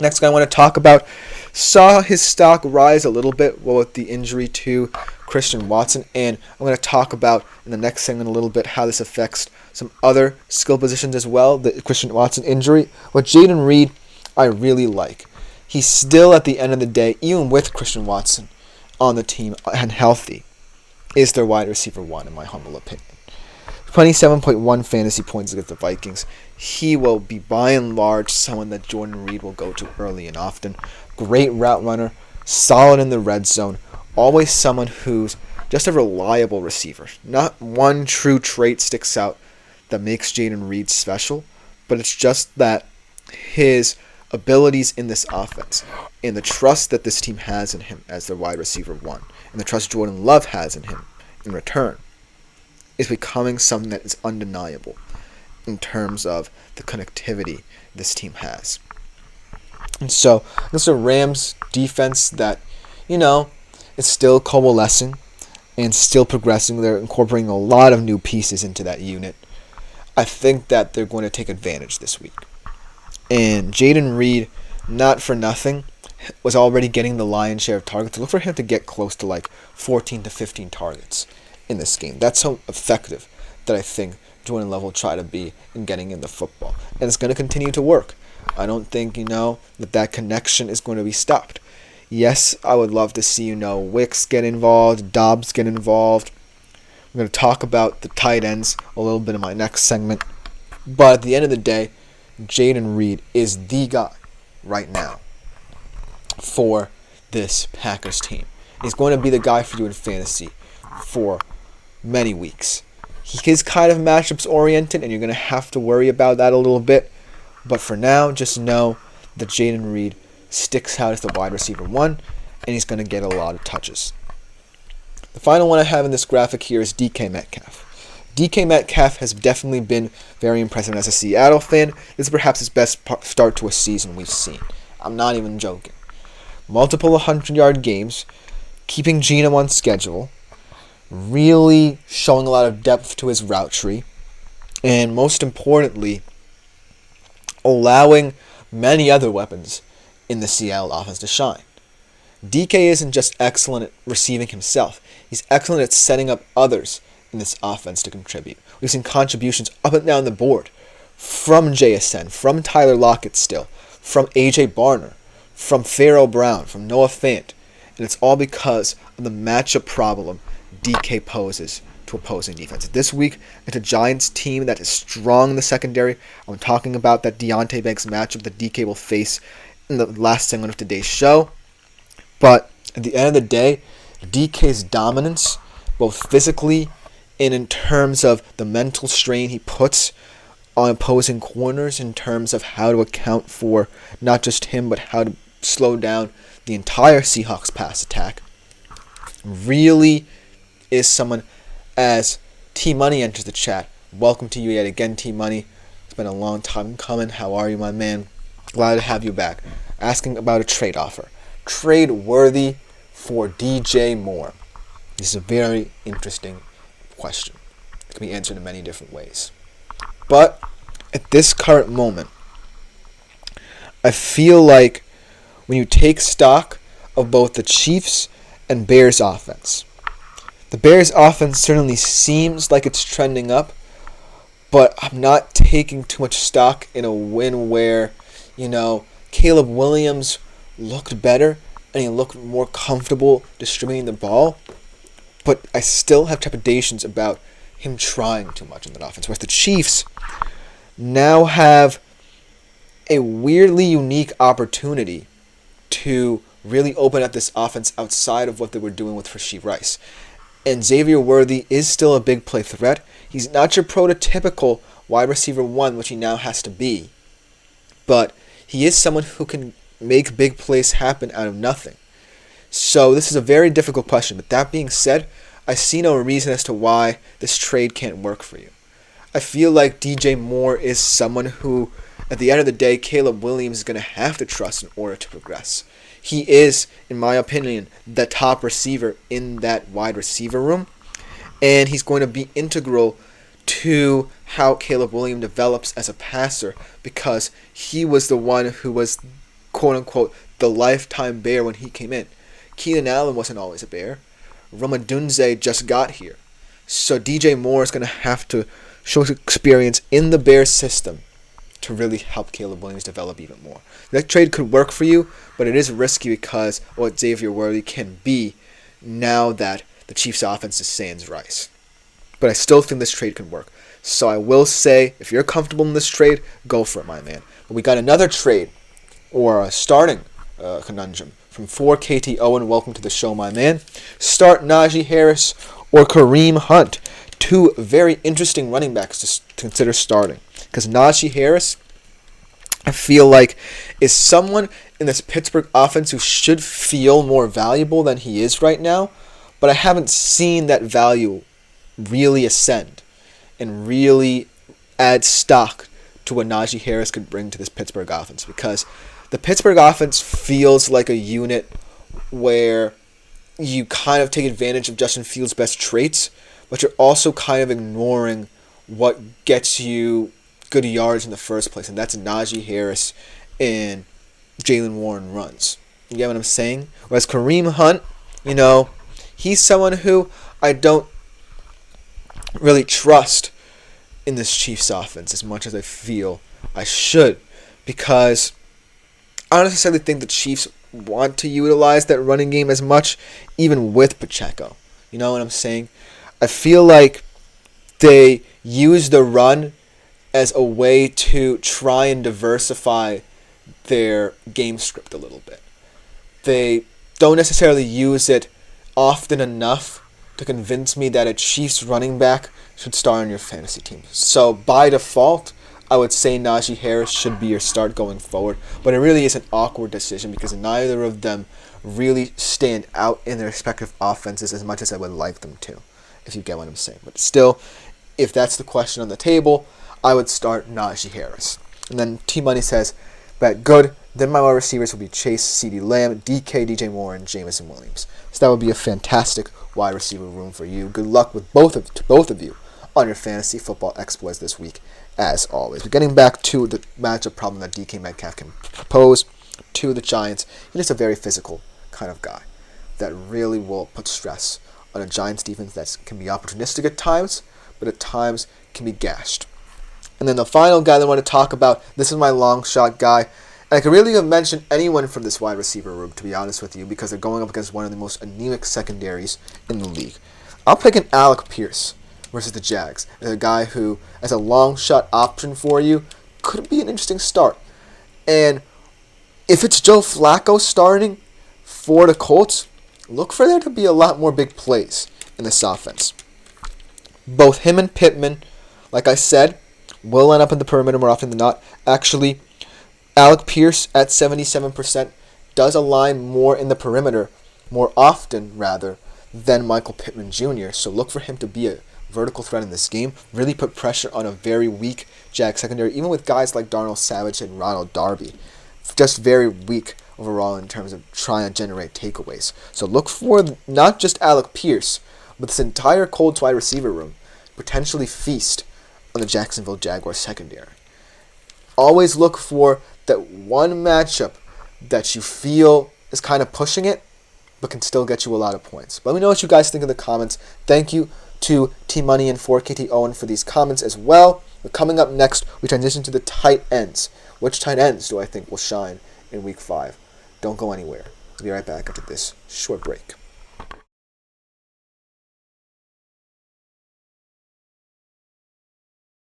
Next guy I want to talk about saw his stock rise a little bit with the injury to Christian Watson, and I'm going to talk about in the next segment a little bit how this affects some other skill positions as well, the Christian Watson injury. What Jaden Reed I really like. He's still, at the end of the day, even with Christian Watson on the team and healthy, is their wide receiver one, in my humble opinion. 27.1 fantasy points against the Vikings. He will be, by and large, someone that Jordan Reed will go to early and often. Great route runner, solid in the red zone, always someone who's just a reliable receiver. Not one true trait sticks out that makes Jaden Reed special, but it's just that his abilities in this offense and the trust that this team has in him as their wide receiver one, and the trust Jordan Love has in him in return, is becoming something that is undeniable in terms of the connectivity this team has. And so, this is a Rams defense that, is still coalescing and still progressing. They're incorporating a lot of new pieces into that unit. I think that they're going to take advantage this week. And Jaden Reed, not for nothing, was already getting the lion's share of targets. Look for him to get close to 14 to 15 targets in this game. That's how effective that I think Jordan Love will try to be in getting in the football. And it's going to continue to work. I don't think, that connection is going to be stopped. Yes, I would love to see, Wicks get involved, Dobbs get involved. I'm going to talk about the tight ends a little bit in my next segment. But at the end of the day, Jaden Reed is the guy right now for this Packers team. He's going to be the guy for you in fantasy for many weeks. He is kind of matchups oriented, and you're going to have to worry about that a little bit. But for now, just know that Jaden Reed sticks out as the wide receiver one, and he's going to get a lot of touches. The final one I have in this graphic here is DK Metcalf. DK Metcalf has definitely been very impressive as a Seattle fan. This is perhaps his best start to a season we've seen. I'm not even joking. Multiple 100-yard games, keeping Geno on schedule, really showing a lot of depth to his route tree, and most importantly, allowing many other weapons in the Seattle offense to shine. DK isn't just excellent at receiving himself. He's excellent at setting up others in this offense to contribute. We've seen contributions up and down the board from JSN, from Tyler Lockett still, from AJ Barner, from Pharaoh Brown, from Noah Fant. And it's all because of the matchup problem DK poses to opposing defense. This week, it's a Giants team that is strong in the secondary. I'm talking about that Deontay Banks matchup that DK will face in the last segment of today's show. But at the end of the day, DK's dominance, both physically and in terms of the mental strain he puts on opposing corners in terms of how to account for not just him, but how to slow down the entire Seahawks pass attack, really is someone. As T-Money enters the chat, welcome to you yet again, T-Money. It's been a long time coming. How are you, my man? Glad to have you back. Asking about a trade offer. Trade worthy for DJ Moore. This is a very interesting question. It can be answered in many different ways. But at this current moment, I feel like when you take stock of both the Chiefs and Bears offense, the Bears offense certainly seems like it's trending up, but I'm not taking too much stock in a win where, Caleb Williams looked better and he looked more comfortable distributing the ball, but I still have trepidations about him trying too much in that offense. Whereas the Chiefs now have a weirdly unique opportunity to really open up this offense outside of what they were doing with Rashee Rice. And Xavier Worthy is still a big play threat. He's not your prototypical wide receiver 1, which he now has to be. But he is someone who can make big plays happen out of nothing. So this is a very difficult question. But that being said, I see no reason as to why this trade can't work for you. I feel like DJ Moore is someone who, at the end of the day, Caleb Williams is going to have to trust in order to progress. He is, in my opinion, the top receiver in that wide receiver room. And he's going to be integral to how Caleb Williams develops as a passer, because he was the one who was, quote-unquote, the lifetime Bear when he came in. Keenan Allen wasn't always a Bear. Ramadunze just got here. So DJ Moore is going to have to show his experience in the Bears system to really help Caleb Williams develop even more. That trade could work for you, but it is risky because of what Xavier Worthy can be now that the Chiefs' offense is sans Rice. But I still think this trade can work. So I will say, if you're comfortable in this trade, go for it, my man. But we got another trade, or a starting conundrum, from 4KT Owen. Welcome to the show, my man. Start Najee Harris or Kareem Hunt. Two very interesting running backs to consider starting. Because Najee Harris, I feel like, is someone in this Pittsburgh offense who should feel more valuable than he is right now. But I haven't seen that value really ascend and really add stock to what Najee Harris could bring to this Pittsburgh offense. Because the Pittsburgh offense feels like a unit where you kind of take advantage of Justin Fields' best traits, but you're also kind of ignoring what gets you good yards in the first place, and that's Najee Harris and Jaylen Warren runs. You get what I'm saying? Whereas Kareem Hunt, he's someone who I don't really trust in this Chiefs offense as much as I feel I should, because I don't necessarily think the Chiefs want to utilize that running game as much, even with Pacheco. You know what I'm saying? I feel like they use the run as a way to try and diversify their game script a little bit. They don't necessarily use it often enough to convince me that a Chiefs running back should start on your fantasy team. So by default, I would say Najee Harris should be your start going forward, but it really is an awkward decision because neither of them really stand out in their respective offenses as much as I would like them to, if you get what I'm saying. But still, if that's the question on the table, I would start Najee Harris. And then T-Money says, bet good. Then my wide receivers will be Chase, CeeDee Lamb, DK, DJ Moore, and Jameson Williams. So that would be a fantastic wide receiver room for you. Good luck with both of you on your fantasy football exploits this week, as always. But getting back to the matchup problem that DK Metcalf can propose to the Giants, he's just a very physical kind of guy that really will put stress on a Giants defense that can be opportunistic at times, but at times can be gashed. And then the final guy that I want to talk about, this is my long shot guy. And I could really have mentioned anyone from this wide receiver room, to be honest with you, because they're going up against one of the most anemic secondaries in the league. I'll pick an Alec Pierce versus the Jags. As a guy who, as a long shot option for you, could be an interesting start. And if it's Joe Flacco starting for the Colts, look for there to be a lot more big plays in this offense. Both him and Pittman, like I said, will end up in the perimeter more often than not. Actually, Alec Pierce at 77% does align more in the perimeter, more often rather, than Michael Pittman Jr. So look for him to be a vertical threat in this game. Really put pressure on a very weak Jag secondary, even with guys like Darnell Savage and Ronald Darby. Just very weak overall in terms of trying to generate takeaways. So look for not just Alec Pierce, but this entire Colts wide receiver room potentially feast on the Jacksonville Jaguars secondary. Always look for that one matchup that you feel is kind of pushing it, but can still get you a lot of points. Let me know what you guys think in the comments. Thank you to T-Money and 4KT Owen for these comments as well. But coming up next, we transition to the tight ends. Which tight ends do I think will shine in Week 5? Don't go anywhere. We'll be right back after this short break.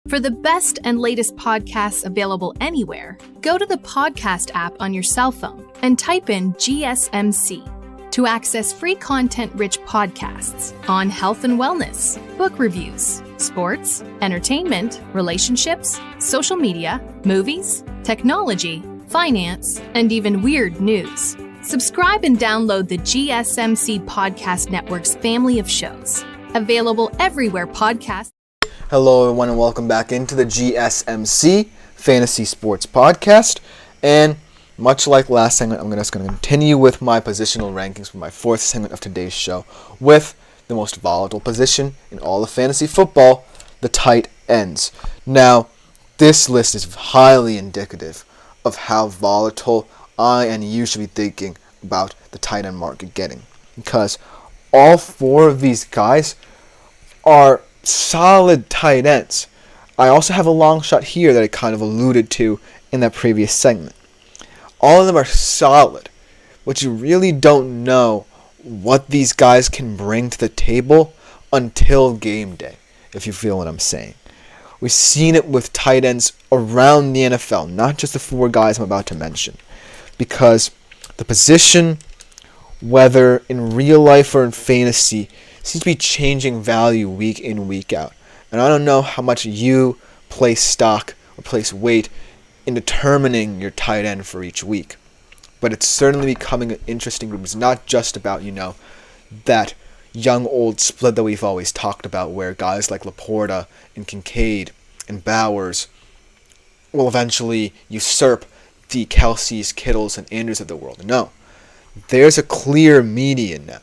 For the best and latest podcasts available anywhere, go to the podcast app on your cell phone and type in GSMC. to access free content-rich podcasts on health and wellness, book reviews, sports, entertainment, relationships, social media, movies, technology, finance, and even weird news. Subscribe and download the GSMC Podcast Network's family of shows, available everywhere podcasts. Hello, everyone, and welcome back into the GSMC Fantasy Sports Podcast. And much like last segment, I'm just going to continue with my positional rankings for my fourth segment of today's show with the most volatile position in all of fantasy football, the tight ends. Now, this list is highly indicative of how volatile I and you should be thinking about the tight end market getting, because all four of these guys are solid tight ends. I also have a long shot here that I kind of alluded to in that previous segment. All of them are solid, but you really don't know what these guys can bring to the table until game day, if you feel what I'm saying. We've seen it with tight ends around the NFL, not just the four guys I'm about to mention, because the position, whether in real life or in fantasy, seems to be changing value week in, week out. And I don't know how much you place stock or place weight in determining your tight end for each week. But it's certainly becoming an interesting group. It's not just about, that young-old split that we've always talked about, where guys like Laporta and Kincaid and Bowers will eventually usurp the Kelce's, Kittles, and Andrews of the world. No. There's a clear median now.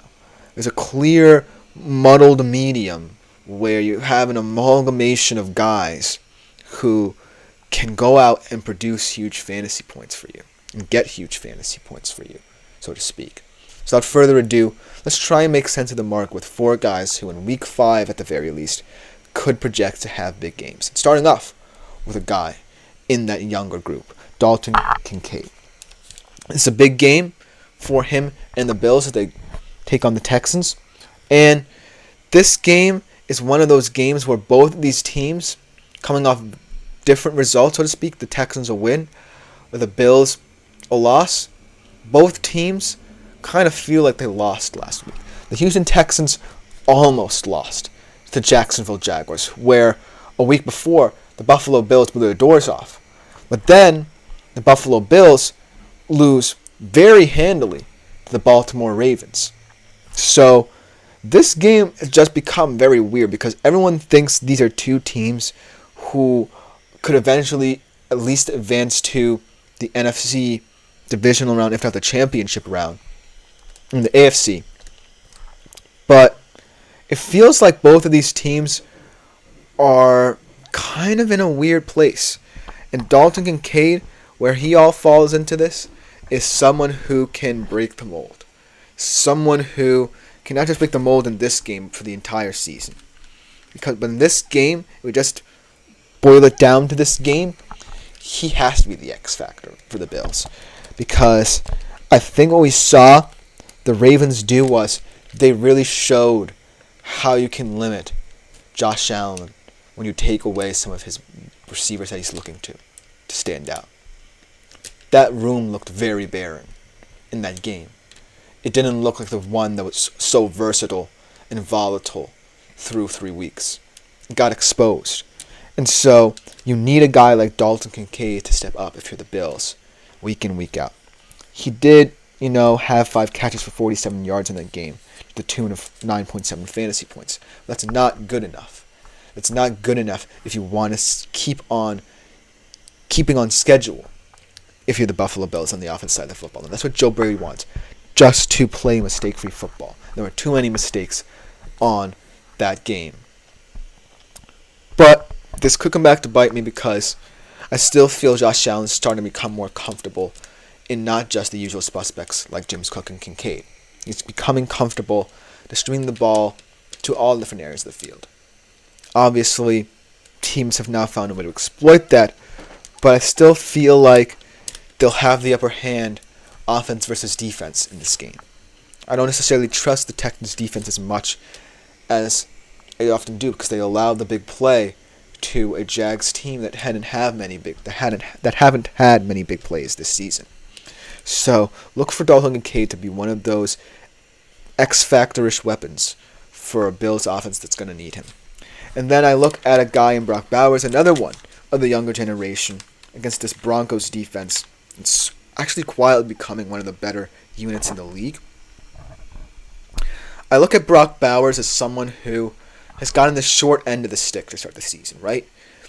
There's a clear muddled medium where you have an amalgamation of guys who can go out and produce huge fantasy points for you and get huge fantasy points for you, so to speak. So without further ado, let's try and make sense of the mark with four guys who in week 5 at the very least could project to have big games. Starting off with a guy in that younger group, Dalton Kincaid. It's a big game for him and the Bills as they take on the Texans. And this game is one of those games where both of these teams, coming off different results, so to speak, the Texans a win, or the Bills a loss, both teams kind of feel like they lost last week. The Houston Texans almost lost to the Jacksonville Jaguars, where a week before, the Buffalo Bills blew their doors off. But then, the Buffalo Bills lose very handily to the Baltimore Ravens. So, this game has just become very weird because everyone thinks these are two teams who could eventually at least advance to the NFC divisional round, if not the championship round, in the AFC. But it feels like both of these teams are kind of in a weird place. And Dalton Kincaid, where he all falls into this, is someone who can break the mold. Someone who can not just break the mold in this game for the entire season. But in this game, we just boil it down to this game, he has to be the X factor for the Bills. Because I think what we saw the Ravens do was they really showed how you can limit Josh Allen when you take away some of his receivers that he's looking to stand out. That room looked very barren in that game. It didn't look like the one that was so versatile and volatile through 3 weeks. It got exposed. And so you need a guy like Dalton Kincaid to step up if you're the Bills, week in, week out. He did, have 5 catches for 47 yards in that game, to the tune of 9.7 fantasy points. That's not good enough. It's not good enough if you want to keeping on schedule if you're the Buffalo Bills on the offensive side of the football. And that's what Joe Brady wants, just to play mistake-free football. There were too many mistakes on that game. But this could come back to bite me because I still feel Josh Allen is starting to become more comfortable in not just the usual suspects like James Cook and Kincaid. He's becoming comfortable distributing the ball to all different areas of the field. Obviously, teams have now found a way to exploit that, but I still feel like they'll have the upper hand offense versus defense in this game. I don't necessarily trust the Texans defense as much as they often do because they allow the big play to a Jags team that haven't had many big plays this season. So look for Dalton Kincaid to be one of those X-factor-ish weapons for a Bills offense that's going to need him. And then I look at a guy in Brock Bowers, another one of the younger generation, against this Broncos defense. It's actually quietly becoming one of the better units in the league. I look at Brock Bowers as someone who has gotten the short end of the stick to start the season, right?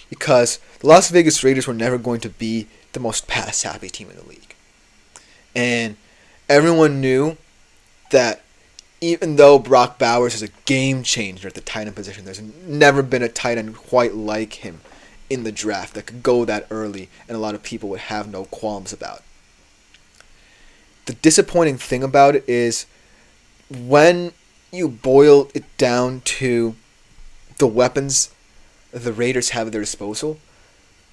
Because the Las Vegas Raiders were never going to be the most pass-happy team in the league. And everyone knew that even though Brock Bowers is a game changer at the tight end position, there's never been a tight end quite like him in the draft that could go that early, and a lot of people would have no qualms about. The disappointing thing about it is when you boil it down to the weapons the Raiders have at their disposal,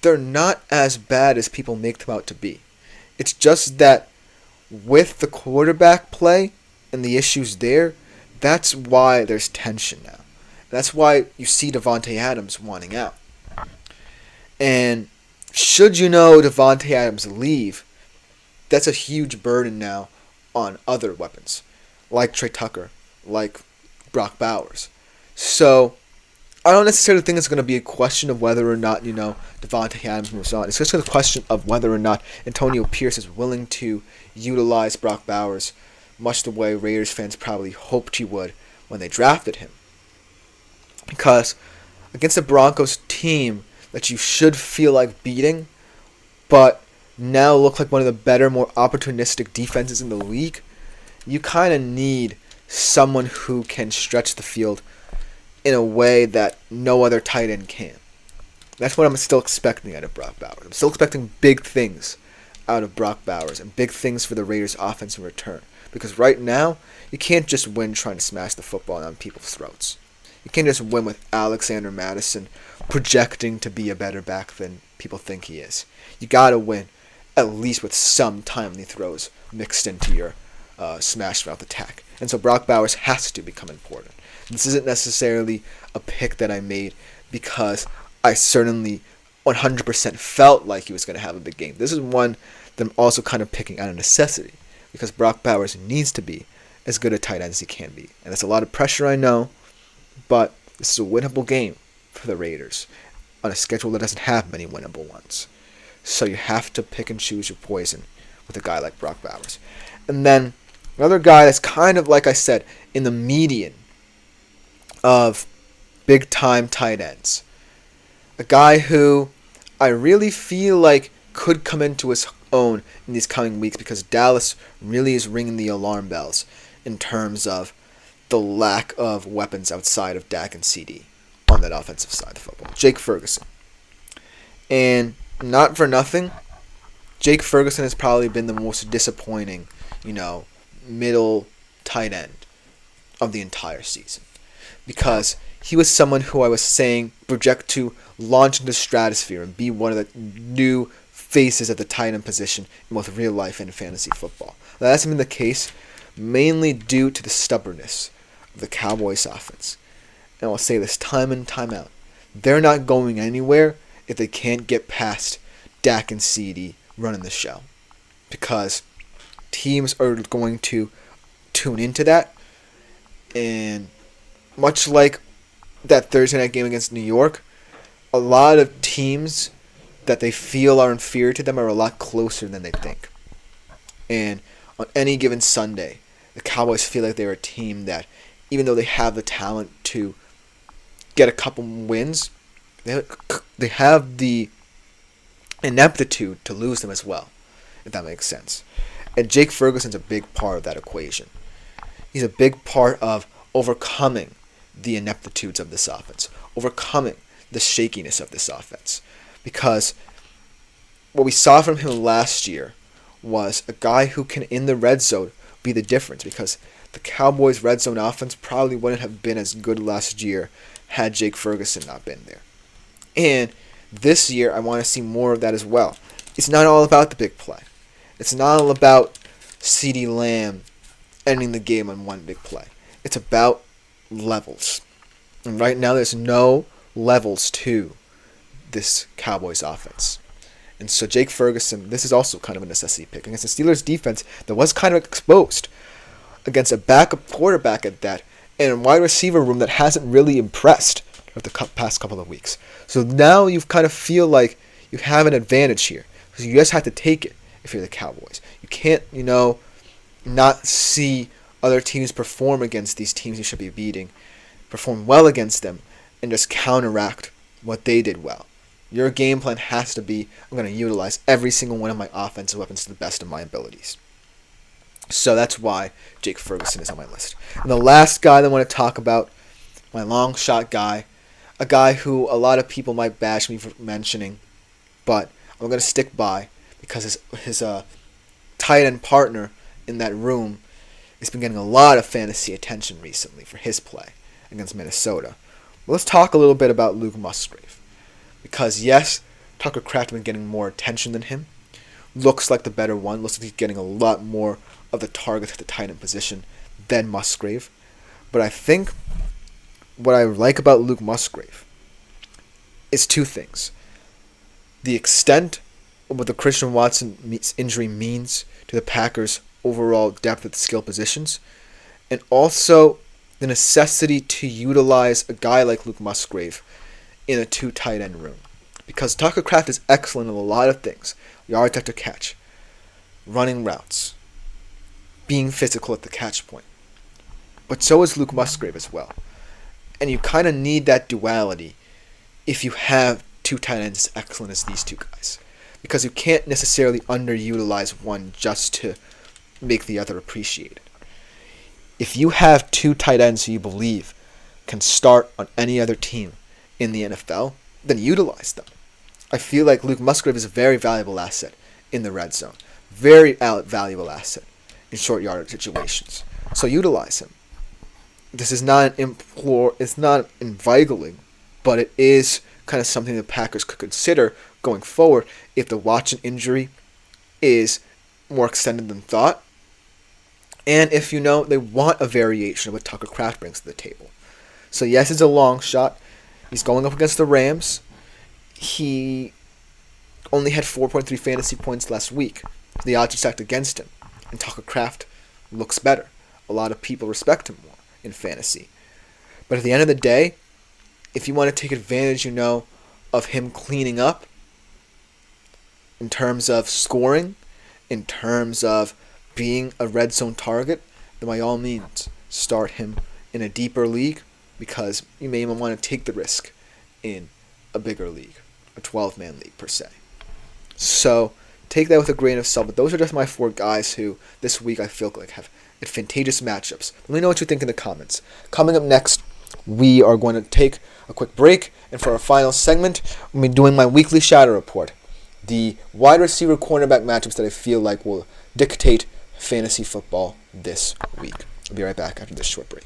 they're not as bad as people make them out to be. It's just that with the quarterback play and the issues there, that's why there's tension now. That's why you see Davante Adams wanting out. And should you know Davante Adams leave, that's a huge burden now on other weapons, like Trey Tucker, like Brock Bowers. So I don't necessarily think it's going to be a question of whether or not, Davante Adams moves on. It's just a question of whether or not Antonio Pierce is willing to utilize Brock Bowers much the way Raiders fans probably hoped he would when they drafted him. Because against the Broncos team that you should feel like beating, but now look like one of the better, more opportunistic defenses in the league, you kind of need someone who can stretch the field in a way that no other tight end can. That's what I'm still expecting out of Brock Bowers. I'm still expecting big things out of Brock Bowers and big things for the Raiders' offense in return. Because right now, you can't just win trying to smash the football down people's throats. You can't just win with Alexander Mattison projecting to be a better back than people think he is. You gotta win at least with some timely throws mixed into your smash mouth attack. And so Brock Bowers has to become important. This isn't necessarily a pick that I made because I certainly 100% felt like he was going to have a big game. This is one that I'm also kind of picking out of necessity because Brock Bowers needs to be as good a tight end as he can be. And that's a lot of pressure, I know, but this is a winnable game for the Raiders on a schedule that doesn't have many winnable ones. So you have to pick and choose your poison with a guy like Brock Bowers. And then another guy that's kind of, like I said, in the median of big-time tight ends. A guy who I really feel like could come into his own in these coming weeks because Dallas really is ringing the alarm bells in terms of the lack of weapons outside of Dak and CD on that offensive side of the football. Jake Ferguson. And not for nothing, Jake Ferguson has probably been the most disappointing, middle tight end of the entire season. Because he was someone who I was saying project to launch into the stratosphere and be one of the new faces at the tight end position in both real life and fantasy football. That hasn't been the case mainly due to the stubbornness of the Cowboys offense. And I'll say this time in, time out. They're not going anywhere if they can't get past Dak and CD running the show. Because teams are going to tune into that. And much like that Thursday night game against New York, a lot of teams that they feel are inferior to them are a lot closer than they think. And on any given Sunday, the Cowboys feel like they're a team that, even though they have the talent to get a couple wins, they have the ineptitude to lose them as well, if that makes sense. And Jake Ferguson's a big part of that equation. He's a big part of overcoming the ineptitudes of this offense, overcoming the shakiness of this offense. Because what we saw from him last year was a guy who can, in the red zone, be the difference. Because the Cowboys' red zone offense probably wouldn't have been as good last year had Jake Ferguson not been there. And this year, I want to see more of that as well. It's not all about the big play. It's not all about CeeDee Lamb ending the game on one big play. It's about levels. And right now, there's no levels to this Cowboys offense. And so Jake Ferguson, this is also kind of a necessity pick against the Steelers defense that was kind of exposed. against a backup quarterback at that, and a wide receiver room that hasn't really impressed over the past couple of weeks. So now you kind of feel like you have an advantage here, because you just have to take it if you're the Cowboys. You can't, not see other teams perform against these teams you should be beating, perform well against them, and just counteract what they did well. Your game plan has to be, I'm going to utilize every single one of my offensive weapons to the best of my abilities. So that's why Jake Ferguson is on my list. And the last guy that I want to talk about, my long shot guy, a guy who a lot of people might bash me for mentioning, but I'm going to stick by because his tight end partner in that room has been getting a lot of fantasy attention recently for his play against Minnesota. Well, let's talk a little bit about Luke Musgrave. Because yes, Tucker Kraft has been getting more attention than him. Looks like the better one. Looks like he's getting a lot more of the targets at the tight end position than Musgrave. But I think what I like about Luke Musgrave is two things. The extent of what the Christian Watson injury means to the Packers' overall depth at the skill positions, and also the necessity to utilize a guy like Luke Musgrave in a two tight end room. Because Tucker Kraft is excellent in a lot of things. Yards after catch, running routes, being physical at the catch point. But so is Luke Musgrave as well. And you kind of need that duality if you have two tight ends as excellent as these two guys. Because you can't necessarily underutilize one just to make the other appreciated. If you have two tight ends who you believe can start on any other team in the NFL, then utilize them. I feel like Luke Musgrave is a very valuable asset in the red zone. Very valuable asset in short yardage situations. So utilize him. This is not it's not invigorating, but it is kind of something the Packers could consider going forward if the Watson injury is more extended than thought. And if they want a variation of what Tucker Kraft brings to the table. So yes, it's a long shot. He's going up against the Rams. He only had 4.3 fantasy points last week. The odds are stacked against him. And Tucker Kraft looks better. A lot of people respect him more in fantasy. But at the end of the day, if you want to take advantage, of him cleaning up in terms of scoring, in terms of being a red zone target, then by all means, start him in a deeper league, because you may even want to take the risk in a bigger league, a 12-man league per se. So take that with a grain of salt, but those are just my four guys who this week I feel like have advantageous matchups. Let me know what you think in the comments. Coming up next, we are going to take a quick break, and for our final segment, we'll be doing my weekly shadow report. The wide receiver cornerback matchups that I feel like will dictate fantasy football this week. I'll be right back after this short break.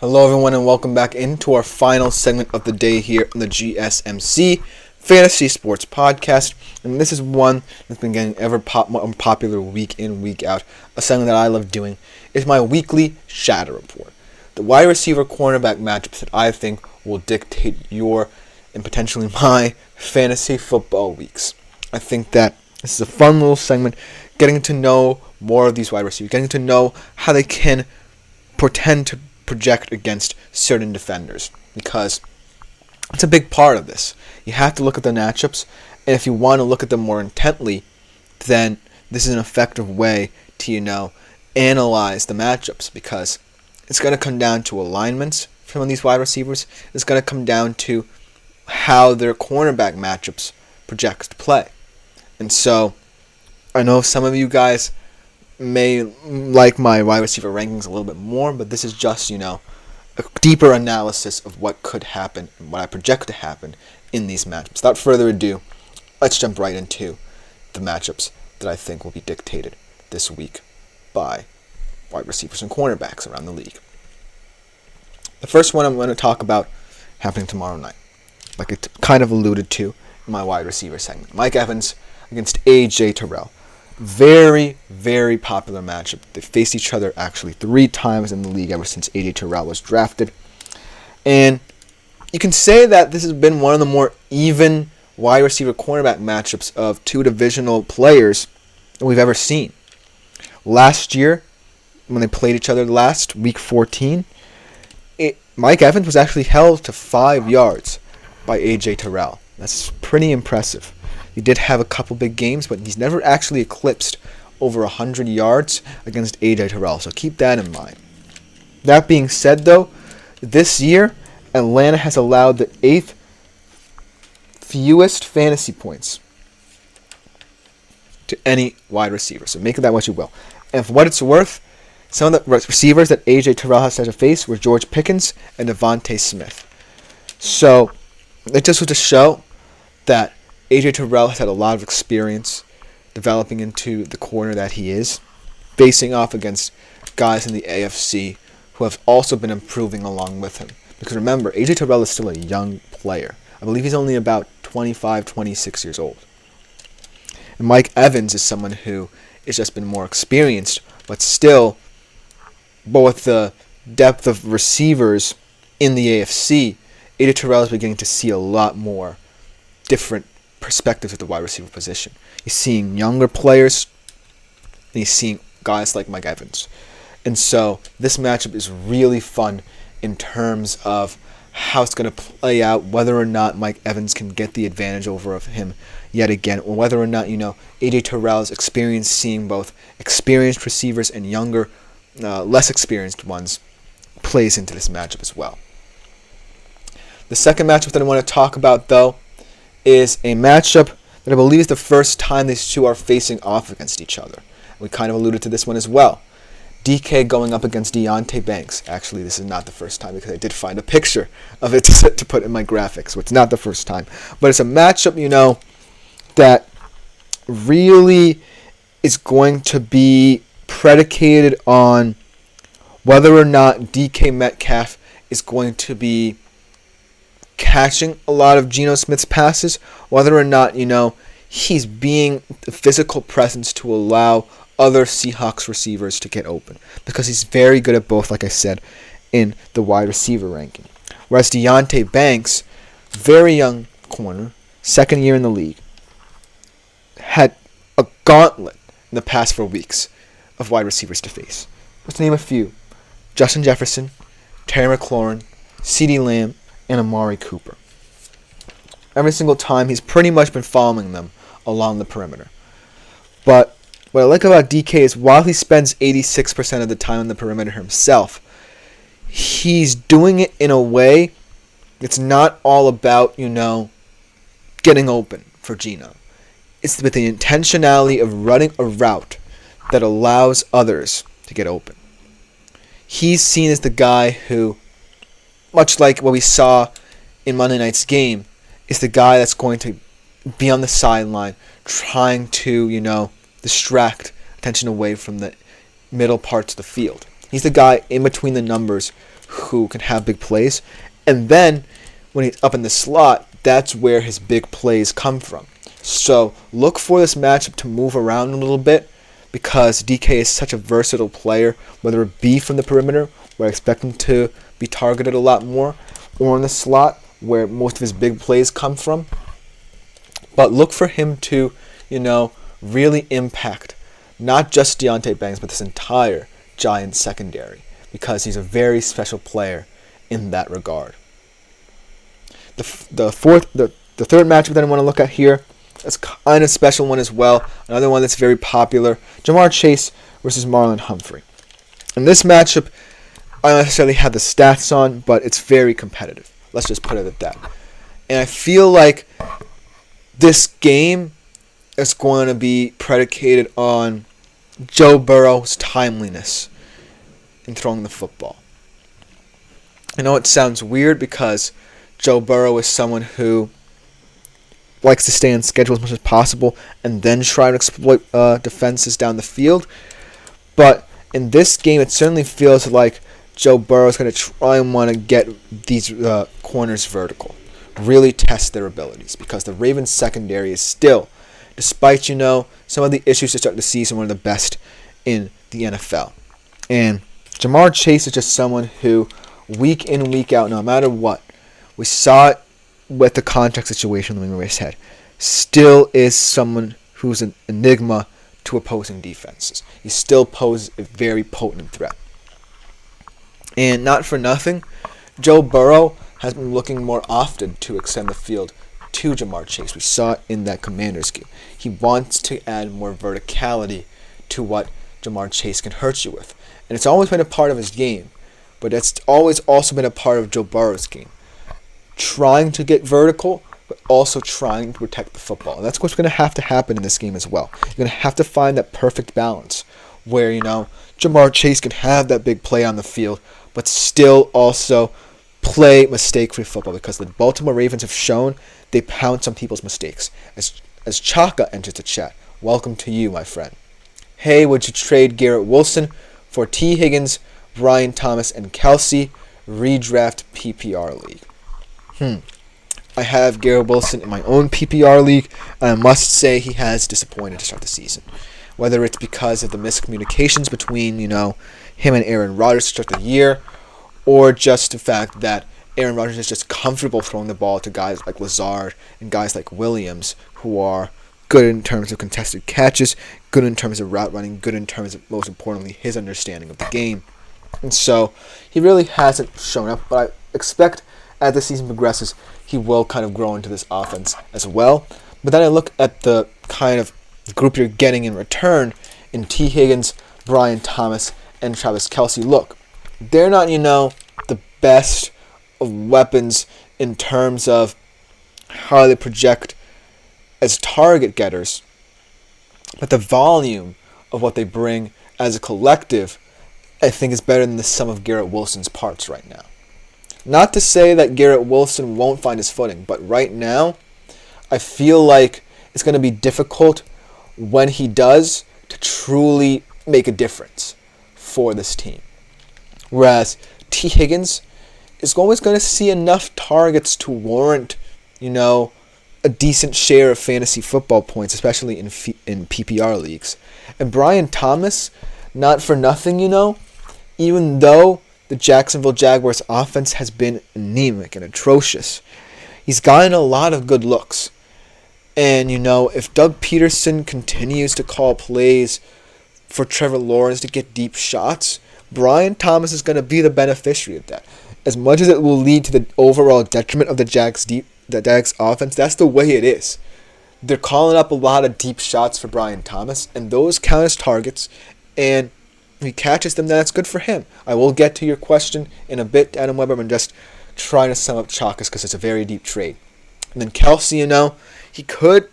Hello everyone, and welcome back into our final segment of the day here on the GSMC Fantasy Sports Podcast. And this is one that's been getting ever more popular week in, week out. A segment that I love doing is my weekly shadow report. The wide receiver cornerback matchups that I think will dictate your and potentially my fantasy football weeks. I think that this is a fun little segment, getting to know more of these wide receivers, getting to know how they can pretend to project against certain defenders, because it's a big part of this. You have to look at the matchups, and if you want to look at them more intently, then this is an effective way to, analyze the matchups, because it's going to come down to alignments from these wide receivers. It's going to come down to how their cornerback matchups project to play. And so, I know some of you guys may like my wide receiver rankings a little bit more, but this is just, a deeper analysis of what could happen and what I project to happen in these matchups. Without further ado, let's jump right into the matchups that I think will be dictated this week by wide receivers and cornerbacks around the league. The first one I'm going to talk about happening tomorrow night, like I kind of alluded to in my wide receiver segment. Mike Evans against A.J. Terrell. Very, very popular matchup. They faced each other actually 3 times in the league ever since A.J. Terrell was drafted. And you can say that this has been one of the more even wide receiver cornerback matchups of 2 divisional players that we've ever seen. Last year, when they played each other last, week 14, Mike Evans was actually held to 5 yards by A.J. Terrell. That's pretty impressive. He did have a couple big games, but he's never actually eclipsed over 100 yards against A.J. Terrell, so keep that in mind. That being said, though, this year, Atlanta has allowed the 8th fewest fantasy points to any wide receiver, so make of that what you will. And for what it's worth, some of the receivers that A.J. Terrell has had to face were George Pickens and Devontae Smith. So, it just was to show that A.J. Terrell has had a lot of experience developing into the corner that he is, facing off against guys in the AFC who have also been improving along with him. Because remember, A.J. Terrell is still a young player. I believe he's only about 25, 26 years old. And Mike Evans is someone who has just been more experienced, but still, with the depth of receivers in the AFC, A.J. Terrell is beginning to see a lot more different perspectives at the wide receiver position. He's seeing younger players, and he's seeing guys like Mike Evans. And so this matchup is really fun in terms of how it's going to play out, whether or not Mike Evans can get the advantage over of him yet again, or whether or not, A.J. Terrell's experience seeing both experienced receivers and younger, less experienced ones plays into this matchup as well. The second matchup that I want to talk about, though, is a matchup that I believe is the first time these two are facing off against each other. We kind of alluded to this one as well. DK going up against Deontay Banks. Actually, this is not the first time because I did find a picture of it to put in my graphics, so it's not the first time. But it's a matchup, that really is going to be predicated on whether or not DK Metcalf is going to be catching a lot of Geno Smith's passes, whether or not, he's being the physical presence to allow other Seahawks receivers to get open, because he's very good at both, like I said, in the wide receiver ranking. Whereas Deontay Banks, very young corner, second year in the league, had a gauntlet in the past 4 weeks of wide receivers to face. Let's name a few. Justin Jefferson, Terry McLaurin, CeeDee Lamb, and Amari Cooper. Every single time, he's pretty much been following them along the perimeter. But what I like about DK is while he spends 86% of the time on the perimeter himself, he's doing it in a way that's not all about, getting open for Geno. It's with the intentionality of running a route that allows others to get open. He's seen as the guy who, much like what we saw in Monday night's game, is the guy that's going to be on the sideline trying to, distract attention away from the middle parts of the field. He's the guy in between the numbers who can have big plays. And then when he's up in the slot, that's where his big plays come from. So look for this matchup to move around a little bit, because DK is such a versatile player, whether it be from the perimeter, where I expect him to be targeted a lot more, or in the slot, where most of his big plays come from. But look for him to, really impact not just Deontay Banks, but this entire Giants secondary, because he's a very special player in that regard. The third matchup that I want to look at here is kind of a special one as well. Another one that's very popular. Jamar Chase versus Marlon Humphrey. In this matchup, I don't necessarily have the stats on, but it's very competitive. Let's just put it at that. And I feel like this game is going to be predicated on Joe Burrow's timeliness in throwing the football. I know it sounds weird because Joe Burrow is someone who likes to stay on schedule as much as possible and then try to exploit defenses down the field. But in this game, it certainly feels like Joe Burrow is going to try and want to get these corners vertical, really test their abilities, because the Ravens secondary is still, despite, some of the issues to start the season, one of the best in the NFL. And Jamar Chase is just someone who, week in, week out, no matter what, we saw it with the contract situation the Ravens had, still is someone who's an enigma to opposing defenses. He still poses a very potent threat. And not for nothing, Joe Burrow has been looking more often to extend the field to Jamar Chase. We saw it in that Commanders game. He wants to add more verticality to what Jamar Chase can hurt you with. And it's always been a part of his game, but it's always also been a part of Joe Burrow's game. Trying to get vertical, but also trying to protect the football. And that's what's going to have to happen in this game as well. You're going to have to find that perfect balance where, Jamar Chase can have that big play on the field, but still also play mistake-free football, because the Baltimore Ravens have shown they pounce on people's mistakes. As Chaka enters the chat, welcome to you, my friend. Hey, would you trade Garrett Wilson for T. Higgins, Brian Thomas, and Kelsey? Redraft PPR league. I have Garrett Wilson in my own PPR league, and I must say he has disappointed to start the season. Whether it's because of the miscommunications between, him and Aaron Rodgers to start the year, or just the fact that Aaron Rodgers is just comfortable throwing the ball to guys like Lazard and guys like Williams, who are good in terms of contested catches, good in terms of route running, good in terms of, most importantly, his understanding of the game. And so he really hasn't shown up, but I expect as the season progresses, he will kind of grow into this offense as well. But then I look at the kind of group you're getting in return in T. Higgins, Brian Thomas, and Travis Kelsey. Look, they're not, the best of weapons in terms of how they project as target getters, but the volume of what they bring as a collective, I think, is better than the sum of Garrett Wilson's parts right now. Not to say that Garrett Wilson won't find his footing, but right now, I feel like it's going to be difficult when he does to truly make a difference for this team. Whereas T. Higgins is always going to see enough targets to warrant, a decent share of fantasy football points, especially in PPR leagues. And Brian Thomas, not for nothing, even though the Jacksonville Jaguars offense has been anemic and atrocious, he's gotten a lot of good looks. And, if Doug Peterson continues to call plays for Trevor Lawrence to get deep shots, Brian Thomas is going to be the beneficiary of that. As much as it will lead to the overall detriment of the Jags offense, that's the way it is. They're calling up a lot of deep shots for Brian Thomas, and those count as targets, and if he catches them, that's good for him. I will get to your question in a bit, Adam Weber. I'm just trying to sum up Chakas because it's a very deep trade. And then Kelsey, he could,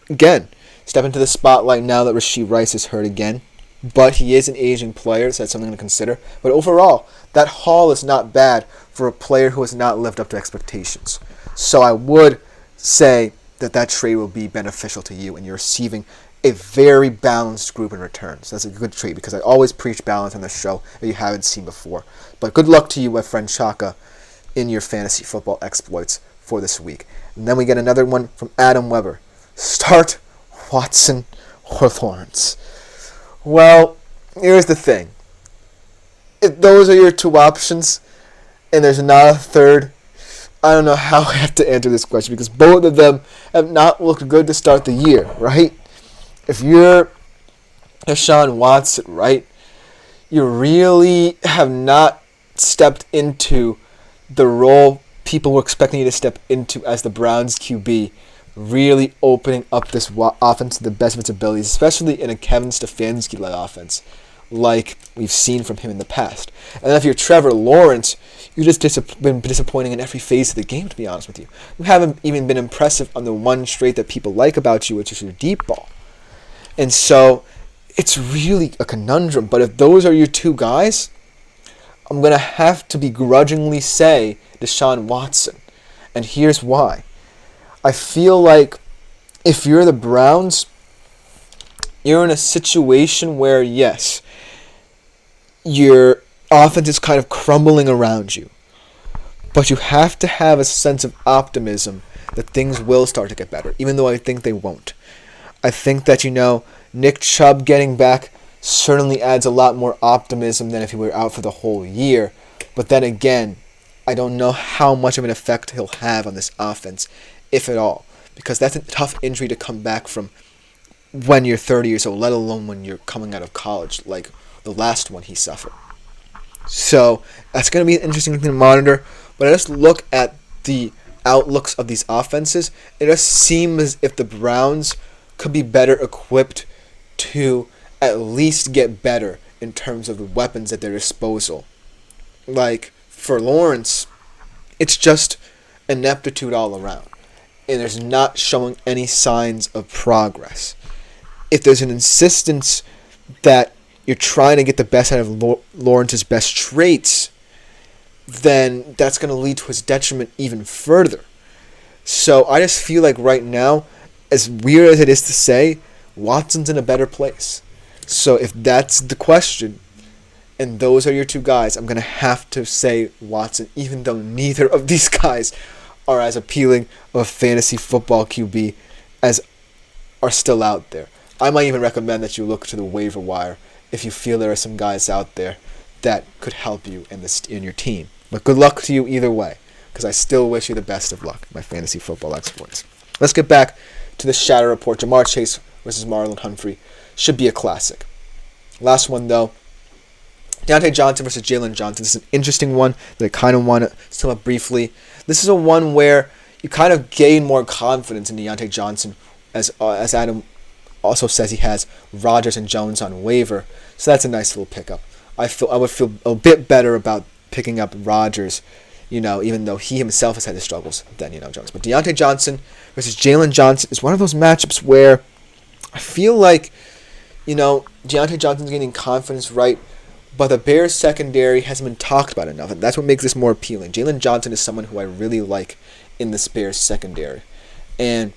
again, step into the spotlight now that Rashee Rice is hurt again. But he is an aging player, so that's something to consider. But overall, that haul is not bad for a player who has not lived up to expectations. So I would say that trade will be beneficial to you, and you're receiving a very balanced group in return. So that's a good trade, because I always preach balance on this show that you haven't seen before. But good luck to you, my friend Chaka, in your fantasy football exploits for this week. And then we get another one from Adam Weber. Start Watson or Lawrence. Well, here's the thing. If those are your two options, and there's not a third, I don't know how I have to answer this question, because both of them have not looked good to start the year, right? If you're Deshaun Watson, right, you really have not stepped into the role people were expecting you to step into as the Browns QB, really opening up this offense to the best of its abilities, especially in a Kevin Stefanski-led offense, like we've seen from him in the past. And then if you're Trevor Lawrence, you've just been disappointing in every phase of the game, to be honest with you. You haven't even been impressive on the one trait that people like about you, which is your deep ball. And so it's really a conundrum. But if those are your two guys, I'm going to have to begrudgingly say Deshaun Watson. And here's why. I feel like if you're the Browns, you're in a situation where, yes, your offense is kind of crumbling around you. But you have to have a sense of optimism that things will start to get better, even though I think they won't. I think that, Nick Chubb getting back certainly adds a lot more optimism than if he were out for the whole year. But then again, I don't know how much of an effect he'll have on this offense, if at all. Because that's a tough injury to come back from when you're 30 years old, let alone when you're coming out of college, like the last one he suffered. So that's going to be an interesting thing to monitor. But I just look at the outlooks of these offenses. It just seems as if the Browns could be better equipped to at least get better in terms of the weapons at their disposal. Like, for Lawrence, it's just ineptitude all around. And there's not showing any signs of progress. If there's an insistence that you're trying to get the best out of Lawrence's best traits, then that's going to lead to his detriment even further. So I just feel like right now, as weird as it is to say, Watson's in a better place. So if that's the question, and those are your two guys, I'm going to have to say Watson, even though neither of these guys are as appealing of a fantasy football QB as are still out there. I might even recommend that you look to the waiver wire if you feel there are some guys out there that could help you in your team. But good luck to you either way, because I still wish you the best of luck, my fantasy football exploits. Let's get back to the Shadow Report. Jamar Chase versus Marlon Humphrey should be a classic. Last one, though. Deontay Johnson versus Jalen Johnson. This is an interesting one that I kind of want to sum up briefly. This is a one where you kind of gain more confidence in Deontay Johnson, as Adam also says he has Rodgers and Jones on waiver. So that's a nice little pickup. I would feel a bit better about picking up Rodgers, even though he himself has had his struggles than Jones. But Deontay Johnson versus Jalen Johnson is one of those matchups where I feel like Deontay Johnson's gaining confidence, right? But the Bears secondary hasn't been talked about enough, and that's what makes this more appealing. Jalen Johnson is someone who I really like in this Bears secondary. And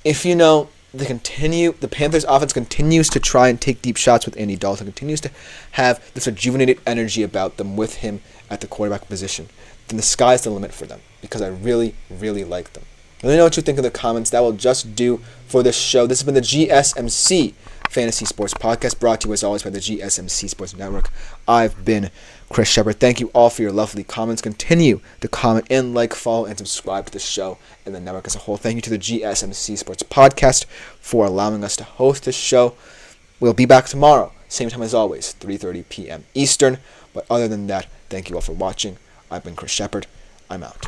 if the Panthers offense continues to try and take deep shots with Andy Dalton, continues to have this rejuvenated energy about them with him at the quarterback position, then the sky's the limit for them, because I really, really like them. Let me know what you think in the comments. That will just do for this show. This has been the GSMC Fantasy Sports Podcast, brought to you as always by the GSMC Sports Network. I've been Chris Shepard. Thank you all for your lovely comments. Continue to comment and follow, and subscribe to the show and the network as a whole. Thank you to the GSMC Sports Podcast for allowing us to host this show. We'll be back tomorrow, same time as always, 3:30 p.m. Eastern. But other than that, thank you all for watching. I've been Chris Shepard. I'm out.